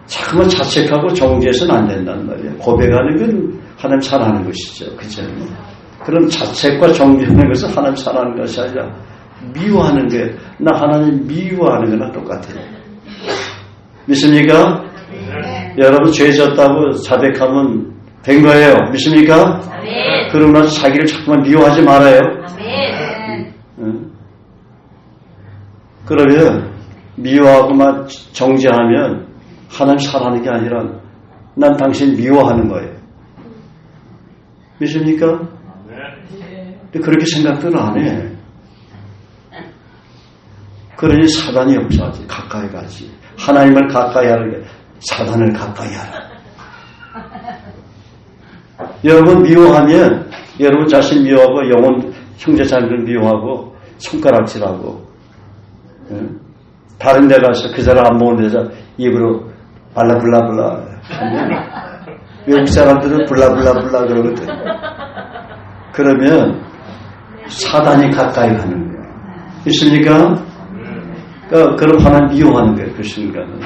자꾸만 자책하고 정죄해서는 안 된단 말이에요. 고백하는 건 하나님 사랑하는 것이죠. 그죠? 그런 자책과 정죄하는 것은 하나님 사랑하는 것이 아니라 미워하는 게, 나 하나님 미워하는 거나 똑같아요. 믿습니까? 여러분 죄 졌다고 자백하면 된 거예요. 믿습니까? 그러고 나서 자기를 자꾸만 미워하지 말아요. 그러면 미워하고만 정죄하면 하나님 사랑하는 게 아니라 난 당신 미워하는 거예요. 믿습니까? 근데 그렇게 생각들은 안 해. 그러니 사단이 역사하지. 가까이 가지. 하나님을 가까이 하는 게 사단을 가까이 하라. 여러분 미워하면 여러분 자신 미워하고 영혼 형제자매를 미워하고 손가락질하고 다른 데 가서 그 사람 안 먹는 데서 입으로 발라블라블라 하면 외국 사람들은 블라블라블라 그러거든. 그러면 사단이 가까이 가는 거예요. 있습니까? 그러니까 그럼 하나님 미워하는 거예요. 그 순간은.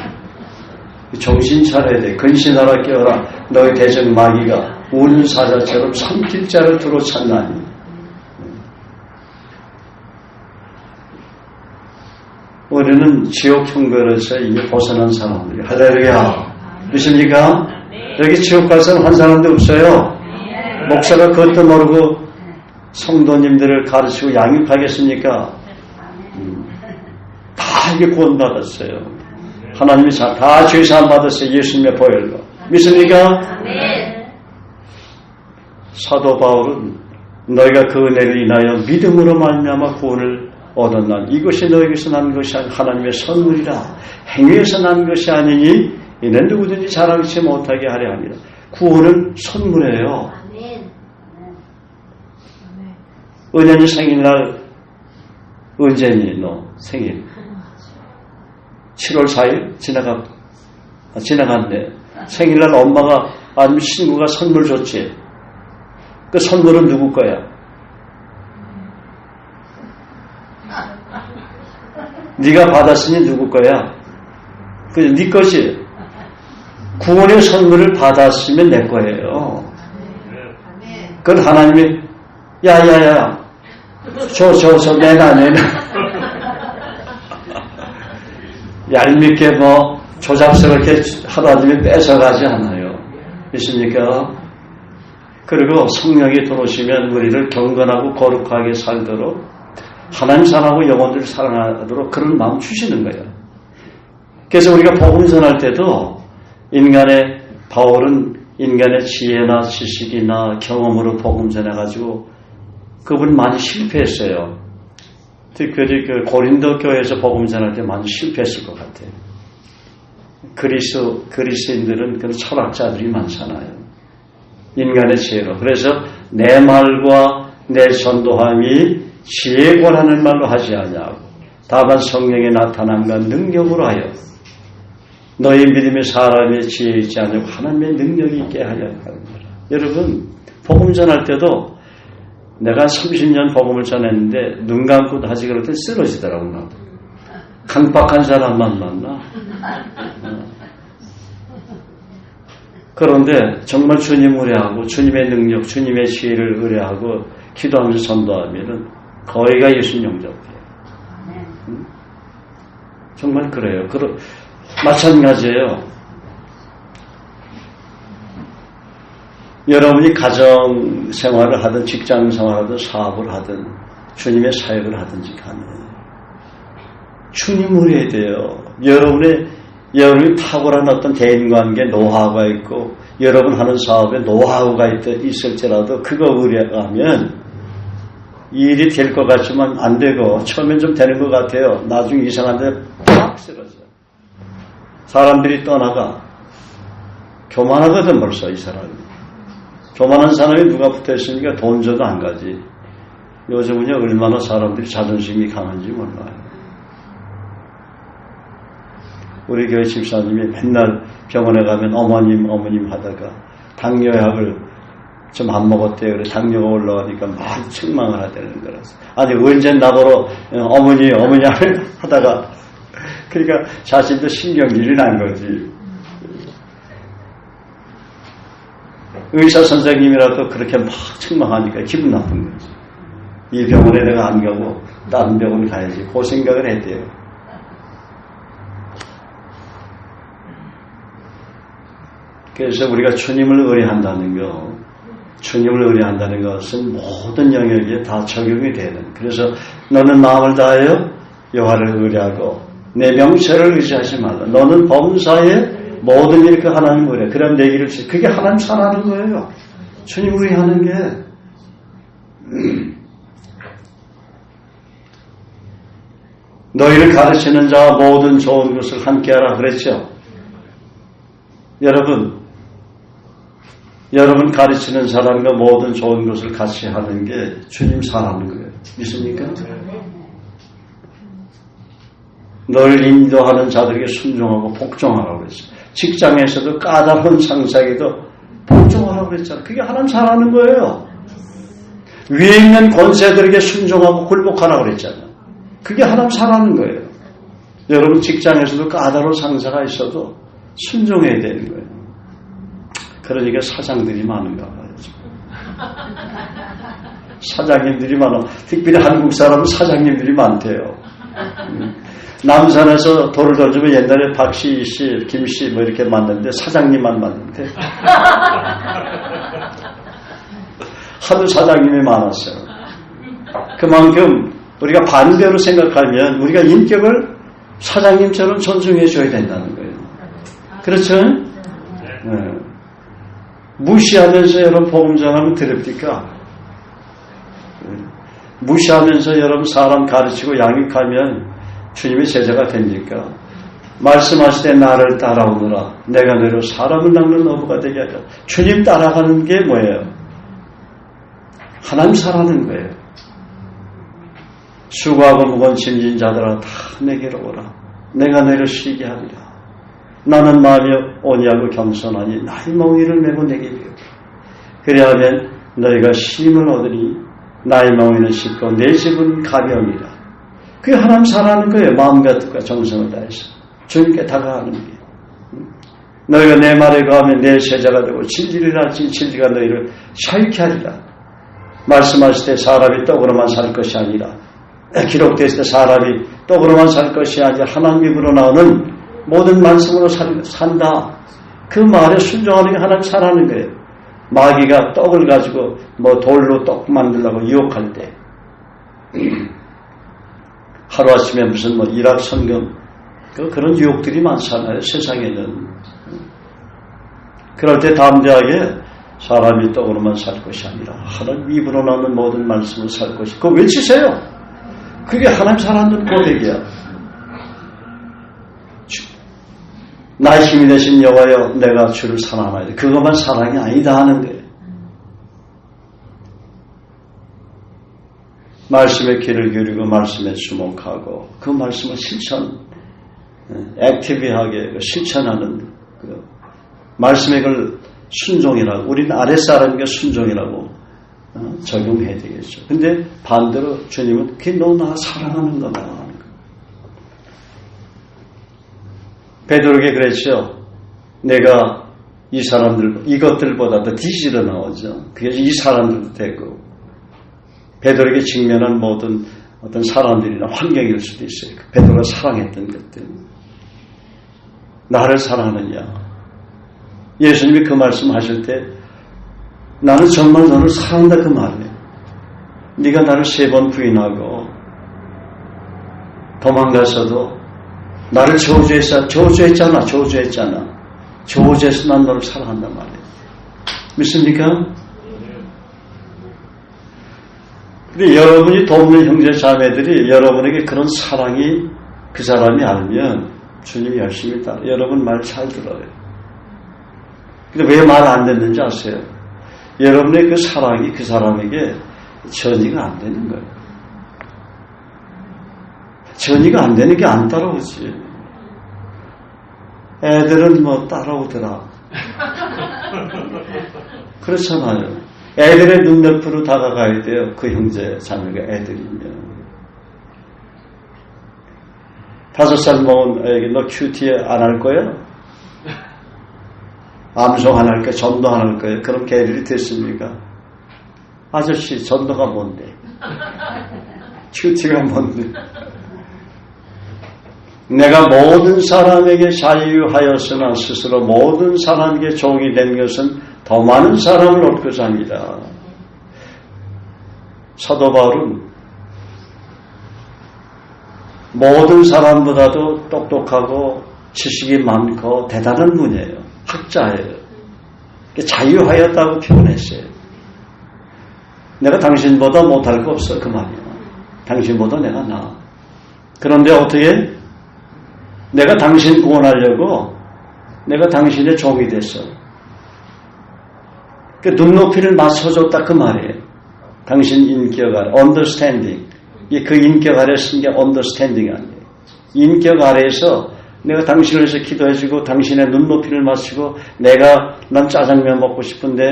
정신 차려야 돼. 근신하라 깨어라. 너희 대적 마귀가 우는 사자처럼 삼킬 자를 두루 찾나니. 우리는 지옥 형벌에서 이미 벗어난 사람들이. 할렐루야. 믿습니까? 여기 지옥 갈 사람 한 사람도 없어요. 목사가 그것도 모르고 성도님들을 가르치고 양육하겠습니까? 다 이게 구원받았어요. 하나님이 다 죄사함 받았어요. 예수님의 보혈로. 믿습니까? 사도 바울은 너희가 그 은혜를 인하여 믿음으로 말미암아 구원을 얻었나 이것이 너희에게서 난 것이 아니 하나님의 선물이라 행위에서 난 것이 아니니 이는 누구든지 자랑치 못하게 하려 합니다. 구원은 선물이에요. 은연이 생일날 언제니 너 생일 7월 4일 지나갔네. 생일날 엄마가 아니면 친구가 선물 줬지. 그 선물은 누구 거야? 네가 받았으니 누구 거야? 네 거지. 구원의 선물을 받았으면 내 거예요. 그건 하나님이 야야야 저 내놔 얄밉게 조잡스럽게 하나님이 뺏어가지 않아요. 있습니까? 그리고 성령이 들어오시면 우리를 경건하고 거룩하게 살도록 하나님 사랑하고 영혼들을 사랑하도록 그런 마음 주시는 거예요. 그래서 우리가 복음 전할 때도 바울은 인간의 지혜나 지식이나 경험으로 복음 전해가지고 그분 많이 실패했어요. 특별히 그 고린도 교회에서 복음 전할 때 많이 실패했을 것 같아요. 그리스인들은 그런 철학자들이 많잖아요. 인간의 지혜로. 그래서 내 말과 내 전도함이 지혜에 관하는 말로 하지 아니하고 다만 성령의 나타남과 능력으로 하여 너희 믿음의 사람의 지혜 있지 않고 하나님의 능력이 있게 하려 하는 거라. 여러분 복음 전할 때도 내가 30년 복음을 전했는데 눈 감고도 하지 그럴 때 쓰러지더라고 나도. 강박한 사람만 만나. 그런데 정말 주님 의뢰하고 주님의 능력, 주님의 지혜를 의뢰하고 기도하면서 전도하면은 거의가 예수님 영접해요. 정말 그래요. 마찬가지예요. 여러분이 가정 생활을 하든 직장 생활을 하든 사업을 하든 주님의 사역을 하든지 간에 주님 의뢰해야 돼요. 여러분이 탁월한 어떤 대인관계 노하우가 있고 여러분 하는 사업에 노하우가 있을지라도 그거 의뢰하면 일이 될 것 같지만 안 되고 처음엔 좀 되는 것 같아요. 나중에 이상한데 팍 쓰러져. 사람들이 떠나가. 교만하거든 벌써 이 사람이. 교만한 사람이 누가 붙어있으니까 돈 줘도 안 가지. 요즘은요 얼마나 사람들이 자존심이 강한지 몰라요. 우리 교회 집사님이 맨날 병원에 가면 어머님 하다가 당뇨약을 좀 안 먹었대요. 그래 당뇨가 올라가니까 막 책망을 하다는 거라서. 아니 언제 나보러 어머니 하다가 그러니까 자신도 신경질이 난 거지. 의사 선생님이라도 그렇게 막 책망하니까 기분 나쁜 거지. 이 병원에 내가 안 가고 다른 병원에 가야지. 그 생각을 했대요. 그래서 우리가 주님을 의뢰한다는 거, 주님을 의뢰한다는 것은 모든 영역에 다 적용이 되는. 그래서 너는 마음을 다하여 여호와를 의뢰하고 내 명철을 의지하지 말라. 너는 범사에 모든 일 그 하나님 의뢰. 그럼 내 길을 그게 하나님 사랑하는 거예요. 주님 의뢰하는 게. 너희를 가르치는 자와 모든 좋은 것을 함께하라 그랬죠. 여러분 가르치는 사람과 모든 좋은 것을 같이 하는 게 주님 사랑하는 거예요. 믿습니까? 너를 인도하는 자들에게 순종하고 복종하라고 그랬어요. 직장에서도 까다로운 상사에게도 복종하라고 그랬잖아요. 그게 하나님 사랑하는 거예요. 위에 있는 권세들에게 순종하고 굴복하라고 그랬잖아요. 그게 하나님 사랑하는 거예요. 여러분 직장에서도 까다로운 상사가 있어도 순종해야 되는 거예요. 그러니까 사장들이 많은가 봐요. 사장님들이 많아. 특별히 한국 사람은 사장님들이 많대요. 남산에서 돌을 던지면 옛날에 박씨, 씨, 김씨 뭐 이렇게 만났는데 사장님만 만났는데 하도 사장님이 많았어요. 그만큼 우리가 반대로 생각하면 우리가 인격을 사장님처럼 존중해 줘야 된다는 거예요. 그렇죠? 네. 무시하면서 여러분 복음 전하면 더럽니까? 무시하면서 여러분 사람 가르치고 양육하면 주님의 제자가 됩니까? 말씀하실 때 나를 따라오너라. 내가 너로 사람을 낚는 어부가 되게 하자. 주님 따라가는 게 뭐예요? 하나님 사랑하는 거예요. 수고하고 무거운 짐진 자들아 다 내게로 오라. 내가 너를 쉬게 하리라. 나는 마음이 온유하고 겸손하니 나의 멍에를 메고 내게 배우라. 그리하면 너희가 쉼을 얻으니 나의 멍에는 쉽고 내 집은 가벼우니라. 그게 하나님 사랑하는 거예요. 마음과 뜻과 정성을 다해서 주님께 다가가는 게. 너희가 내 말에 거하면 내 제자가 되고 진리를 알지 진리가 너희를 살게 하리라. 말씀하실 때 사람이 떡으로만 살 것이 아니라 기록됐을 때 사람이 떡으로만 살 것이 아니라 하나님 입으로 나오는 모든 말씀으로 산다. 그 말에 순종하는 게 하나님 사랑하는 거예요. 마귀가 떡을 가지고 뭐 돌로 떡 만들려고 유혹할 때 하루아침에 무슨 뭐 일확천금 그런 유혹들이 많잖아요. 세상에는. 그럴 때 담대하게 사람이 떡으로만 살 것이 아니라 하나님 입으로 나오는 모든 말씀을 살 것이. 그거 외치세요. 그게 하나님 사랑하는 고백이야. 나의 힘이 되신 여호와여 내가 주를 사랑하나이다. 그것만 사랑이 아니다 하는 거예요. 말씀에 귀를 기울이고 말씀에 주목하고 그 말씀을 액티브하게 실천하는 그 말씀에 그걸 순종이라고 우리는 아랫사람에게 순종이라고 적용해야 되겠죠. 근데 반대로 주님은 그게 너 나 사랑하는 거다 하는 거예요. 베드로에게 그랬죠. 내가 이 사람들 이것들보다 더 뒤지러 나오죠. 그게 이 사람들도 되고 베드로에게 직면한 모든 어떤 사람들이나 환경일 수도 있어요. 베드로가 사랑했던 것들. 나를 사랑하느냐. 예수님이 그 말씀하실 때 나는 정말 너를 사랑한다 그 말이에요. 네가 나를 3번 부인하고 도망가서도 나를 저주했잖아. 저주해서 난 너를 사랑한단 말이에요. 믿습니까? 근데 여러분이 돕는 형제 자매들이 여러분에게 그런 사랑이 그 사람이 알면 주님이 열심히 따라 여러분 말 잘 들어요. 근데 왜 말 안 듣는지 아세요? 여러분의 그 사랑이 그 사람에게 전이가 안 되는 거예요. 전이가 안 되는 게 안 따라오지. 애들은 뭐 따라오더라. 그렇잖아요. 애들의 눈높이로 다가가야 돼요. 그 형제 자매가 애들이면. 5살 먹은 애에게 너 큐티 안 할 거야? 암송 안 할 거야? 전도 안 할 거야? 그럼 걔들이 됐습니까? 아저씨 전도가 뭔데? 큐티가 뭔데? 내가 모든 사람에게 자유하였으나 스스로 모든 사람에게 종이 된 것은 더 많은 사람을 얻고자 합니다. 사도 바울은 모든 사람보다도 똑똑하고 지식이 많고 대단한 분이에요. 학자예요. 자유하였다고 표현했어요. 내가 당신보다 못할 거 없어 그 말이야. 당신보다 내가 나아. 그런데 어떻게 내가 당신 구원하려고 내가 당신의 종이 됐어. 그 눈높이를 맞춰줬다 그 말이에요. 당신 인격 아래 understanding. 그 인격 아래 쓴 게 understanding 아니에요. 인격 아래에서 내가 당신을 위해서 기도해주고 당신의 눈높이를 맞추고 난 짜장면 먹고 싶은데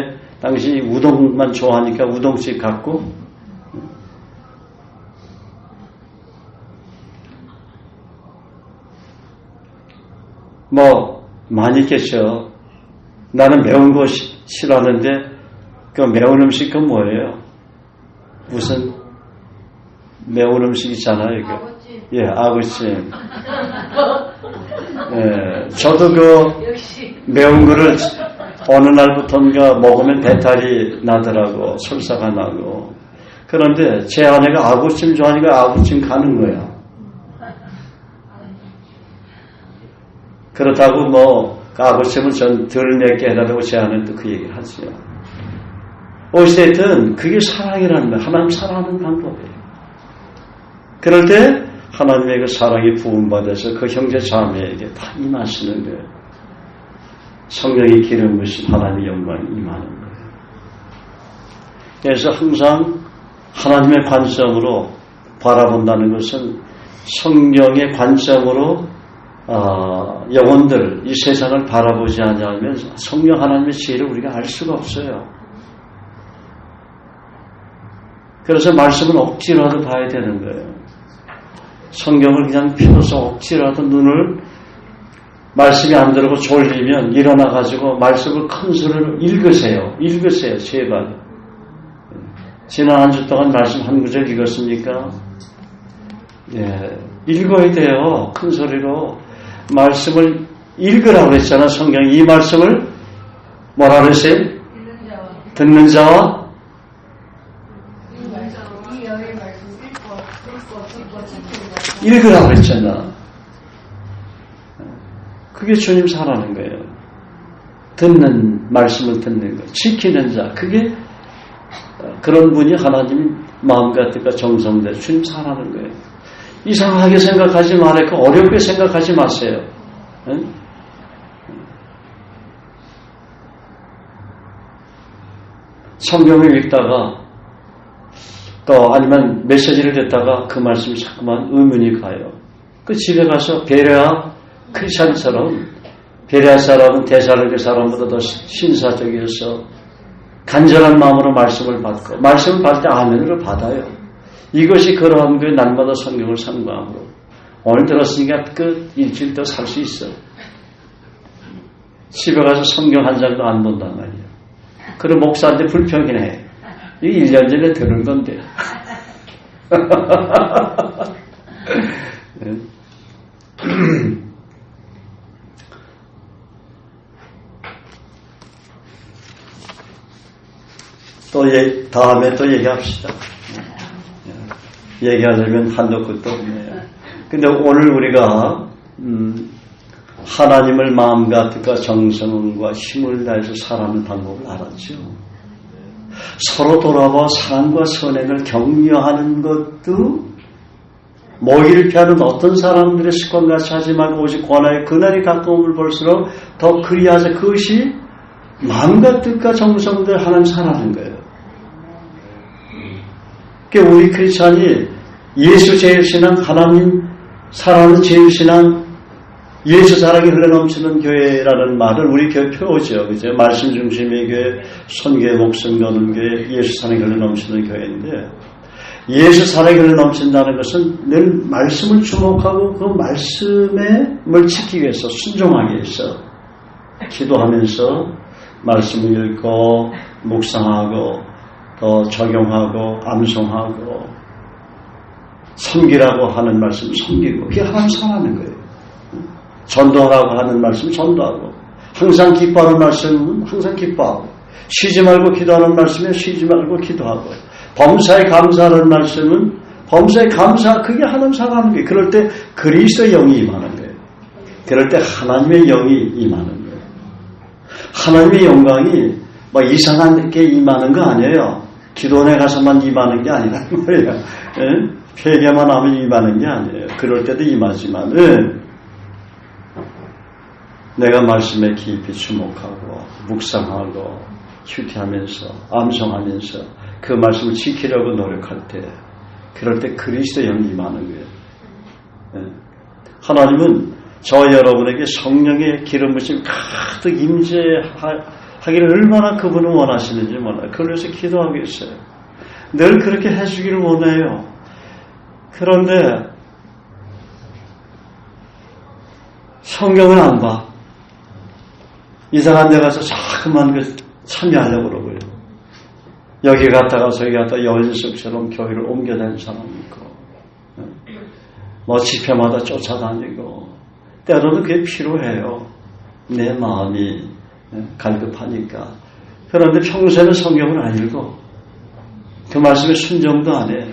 당신이 우동만 좋아하니까 우동집 갖고 많이 있겠죠. 나는 매운 거 싫어하는데 그 매운 음식 그건 뭐예요? 무슨 매운 음식 있잖아요. 이거. 예, 아구찜. 예, 저도 매운 거를 어느 날부터인가 먹으면 배탈이 나더라고. 설사가 나고. 그런데 제 아내가 아구찜 좋아하니까 아구찜 가는 거야. 그렇다고 아구찜은 전 덜 맵게 해달라고 제 아내는 또 그 얘기를 하죠. 어쨌든 그게 사랑이라는 거예요. 하나님 사랑하는 방법이에요. 그럴 때 하나님의 그 사랑이 부음받아서 그 형제 자매에게 다 임하시는 거예요. 성령이 기름 부으신 하나님의 영광이 임하는 거예요. 그래서 항상 하나님의 관점으로 바라본다는 것은 성령의 관점으로 영혼들, 이 세상을 바라보지 않으면 성령 하나님의 지혜를 우리가 알 수가 없어요. 그래서 말씀은 억지로라도 봐야 되는 거예요. 성경을 그냥 펴서 억지로라도 눈을 말씀이 안 들어오고 졸리면 일어나가지고 말씀을 큰 소리로 읽으세요. 제발. 지난 한 주 동안 말씀 한 구절 읽었습니까? 예, 읽어야 돼요. 큰 소리로. 말씀을 읽으라고 했잖아. 성경이 이 말씀을 뭐라 그랬어요? 듣는 자와 읽으라고 했잖아. 그게 주님 사랑하는 거예요. 말씀을 듣는 거. 지키는 자. 그게 그런 분이 하나님 마음과 뜻과 정성대 주님 사랑하는 거예요. 이상하게 생각하지 말고 어렵게 생각하지 마세요. 응? 성경을 읽다가 또 아니면 메시지를 듣다가 그 말씀이 자꾸만 의문이 가요. 그 집에 가서 베레아 크리스찬처럼 베레아 사람은 데살로니가 사람보다 더 신사적이어서 간절한 마음으로 말씀을 받고 말씀을 받을 때 아멘으로 받아요. 이것이 그러한 게 날마다 성경을 상고함으로 오늘 들었으니까 그 일주일 더 살 수 있어. 집에 가서 성경 한 장도 안 본단 말이야. 그럼 목사한테 불평이네. 이게 1년 전에 들은 건데. 다음에 또 얘기합시다. 얘기하려면 한도 끝도 없네요. 근데 오늘 우리가, 하나님을 마음과 뜻과 정성과 힘을 다해서 살아가는 방법을 알았죠. 서로 돌아봐 사랑과 선행을 격려하는 것도 모기를 피하는 어떤 사람들의 습관같이 하지 말고 오직 권하여 그날이 가까움을 볼수록 더 그리하자. 그것이 마음과 뜻과 정성들 하나님 사랑하는 거예요. 그러니까 우리 크리스찬이 예수 제일신앙, 하나님 사랑하는 제일신앙, 예수 사랑이 흘러넘치는 교회라는 말을 우리 교회 표어죠. 그죠? 말씀 중심의 교회, 손교회, 목숨 거는 교회, 예수 사랑이 흘러넘치는 교회인데, 예수 사랑이 흘러넘친다는 것은 늘 말씀을 주목하고 그 말씀을 지키기 위해서, 순종하기 위해서 기도하면서 말씀을 읽고 묵상하고 또 적용하고 암송하고 섬기라고 하는 말씀 섬기고, 그게 하나님 사랑하는 거예요. 전도하라고 하는 말씀은 전도하고, 항상 기뻐하는 말씀은 항상 기뻐하고, 쉬지 말고 기도하는 말씀은 쉬지 말고 기도하고, 범사에 감사하는 말씀은 범사에 감사, 그게 하나님 사랑하는 거예요. 그럴 때 그리스도의 영이 임하는 거예요. 그럴 때 하나님의 영이 임하는 거예요. 하나님의 영광이 뭐 이상한 게 임하는 거 아니에요. 기도원에 가서만 임하는 게 아니라는 거예요. 예? 회개만 하면 임하는 게 아니에요. 그럴 때도 임하지만, 내가 말씀에 깊이 주목하고 묵상하고 휴태하면서 암송하면서 그 말씀을 지키려고 노력할 때, 그럴 때 그리스도 영이 임하는 거예요. 예. 하나님은 저 여러분에게 성령의 기름 부심 가득 임재하기를 얼마나 그분은 원하시는지 몰라요. 그걸 위해서 기도하고 있어요. 늘 그렇게 해주기를 원해요. 그런데 성경을 안 봐. 이상한 데 가서 자꾸만 참여하려고 그러고요. 여기 갔다가 저기 갔다가 여인숙처럼 교회를 옮겨다니는 사람이 있고, 뭐 집회마다 쫓아다니고, 때로는 그게 필요해요. 내 마음이 갈급하니까. 그런데 평소에는 성경을 안 읽고 그 말씀에 순종도 안 해.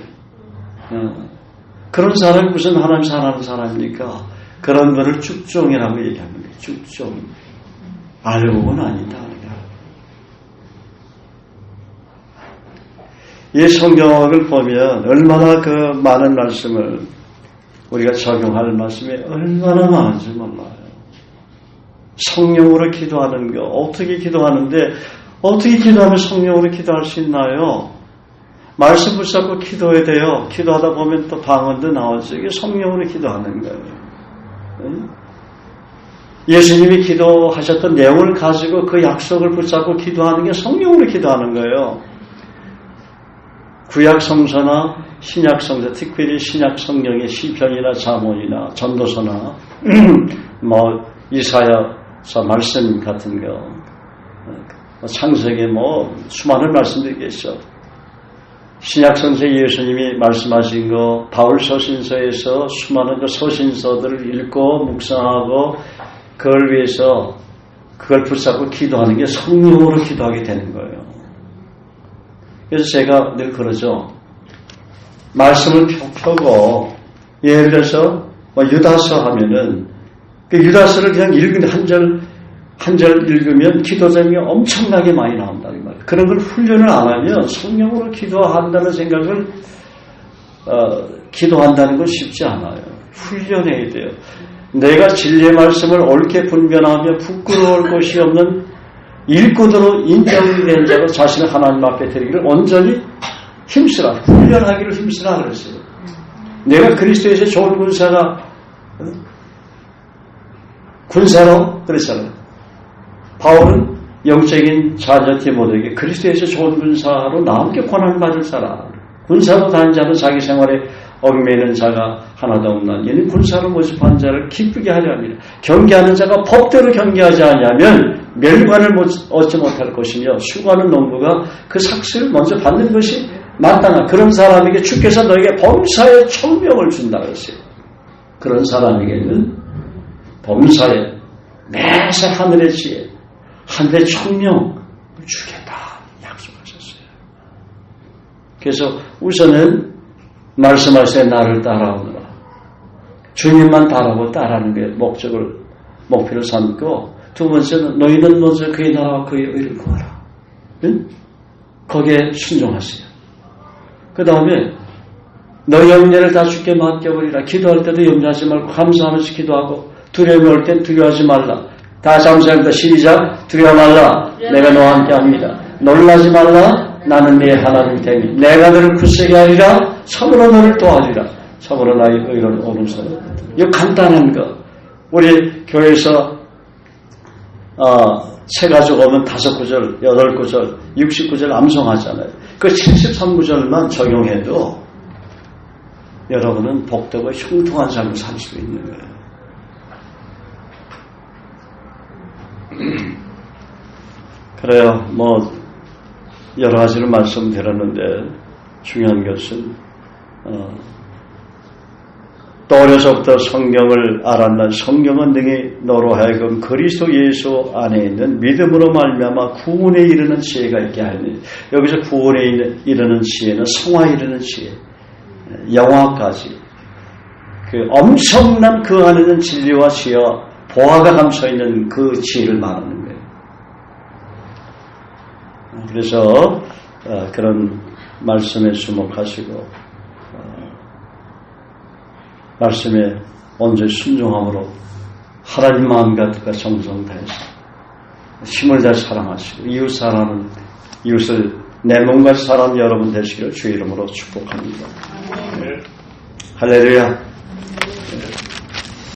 그런 사람이 무슨 하나님 사랑하는 사람입니까? 그런 분을 쭉종이라고 얘기합니다. 쭉종. 알고는 아니다. 이 성경을 보면 얼마나 그 많은 말씀을 우리가 적용할 말씀이 얼마나 많은지 몰라요. 성령으로 기도하는 거, 어떻게 기도하는데, 어떻게 기도하면 성령으로 기도할 수 있나요? 말씀 붙잡고 기도해야 돼요. 기도하다 보면 또 방언도 나오죠. 이게 성령으로 기도하는 거예요. 예수님이 기도하셨던 내용을 가지고 그 약속을 붙잡고 기도하는 게 성령으로 기도하는 거예요. 구약 성서나 신약 성서, 특별히 신약 성경의 시편이나 잠언이나 전도서나 뭐 이사야서 말씀 같은 거, 창세기 뭐 수많은 말씀들이 계셔. 신약 성서에 예수님이 말씀하신 거, 바울 서신서에서 수많은 그 서신서들을 읽고 묵상하고 그걸 위해서 그걸 붙잡고 기도하는 게 성령으로 기도하게 되는 거예요. 그래서 제가 늘 그러죠. 말씀을 펴고, 예를 들어서 뭐 유다서 하면은 그 유다서를 그냥 읽으면 한 절 읽으면 기도 제목이 엄청나게 많이 나온다는 말이에요. 그런 걸 훈련을 안 하면 성령으로 기도한다는 생각을 기도한다는 건 쉽지 않아요. 훈련해야 돼요. 내가 진리의 말씀을 옳게 분별하며 부끄러울 것이 없는 일꾼으로 인정된 자로 자신을 하나님 앞에 드리기를 온전히 힘쓰라. 훈련하기를 힘쓰라 그랬어요. 내가 그리스도에서 좋은 군사로 그랬잖아요. 바울은 영적인 자녀 디모데에게 그리스도에서 좋은 군사로 나오게 권한받을 사람. 군사로 다닌 자는 자기 생활에 얽매이는 자가 하나도 없나. 이는 군사로 모집한 자를 기쁘게 하려 합니다. 경계하는 자가 법대로 경계하지 않으면 멸관을 얻지 못할 것이며 수고하는 농부가 그 삭슬을 먼저 받는 것이 마땅한 그런 사람에게 주께서 너에게 범사의 청명을 준다고 했어요. 그런 사람에게는 범사의 매사 하늘의 지혜, 하늘의 청명을 주겠다 약속하셨어요. 그래서 우선은 말씀하시되 나를 따라오너라. 주님만 바라고 따라하는 게 목표를 삼고, 두 번째는 너희는 먼저 그의 나라와 그의 의를 구하라. 응? 거기에 순종하세요. 그 다음에 너희 염려를 다 주께 맡겨버리라. 기도할 때도 염려하지 말고 감사하면서 기도하고, 두려움이 올 땐 두려워하지 말라. 다 잠시합니다. 시작. 두려워 말라. 내가 너와 함께 합니다. 놀라지 말라. 나는 네 하나님 되니 내가 너를 굳세게 하리라. 참으로 너를 도와주리라. 참으로 나의 의로운 오른손. 이거 간단한 거. 우리 교회에서 세 가족 오면 5구절, 8구절, 69절 암송하잖아요. 그 73구절만 적용해도 여러분은 복되고 형통한 삶을 살 수 있는 거예요. 그래요. 뭐 여러 가지로 말씀드렸는데 중요한 것은 또 어려서부터 성경을 알았는 성경은 능히 너로 하여금 그리스도 예수 안에 있는 믿음으로 말미암아 구원에 이르는 지혜가 있게 하니 여기서 구원에 이르는 지혜는 성화에 이르는 지혜, 영화까지 그 엄청난 그 안에는 진리와 지혜와 보화가 감춰 있는 그 지혜를 말하는 거예요. 그래서 그런 말씀에 주목하시고 말씀에 온전히 순종함으로 하나님 마음과 뜻과 정성 다해서 힘을 다해 사랑하시고 이웃 사랑하는 이웃을 내 몸과 사람 여러분 되시기를 주의 이름으로 축복합니다. 할렐루야.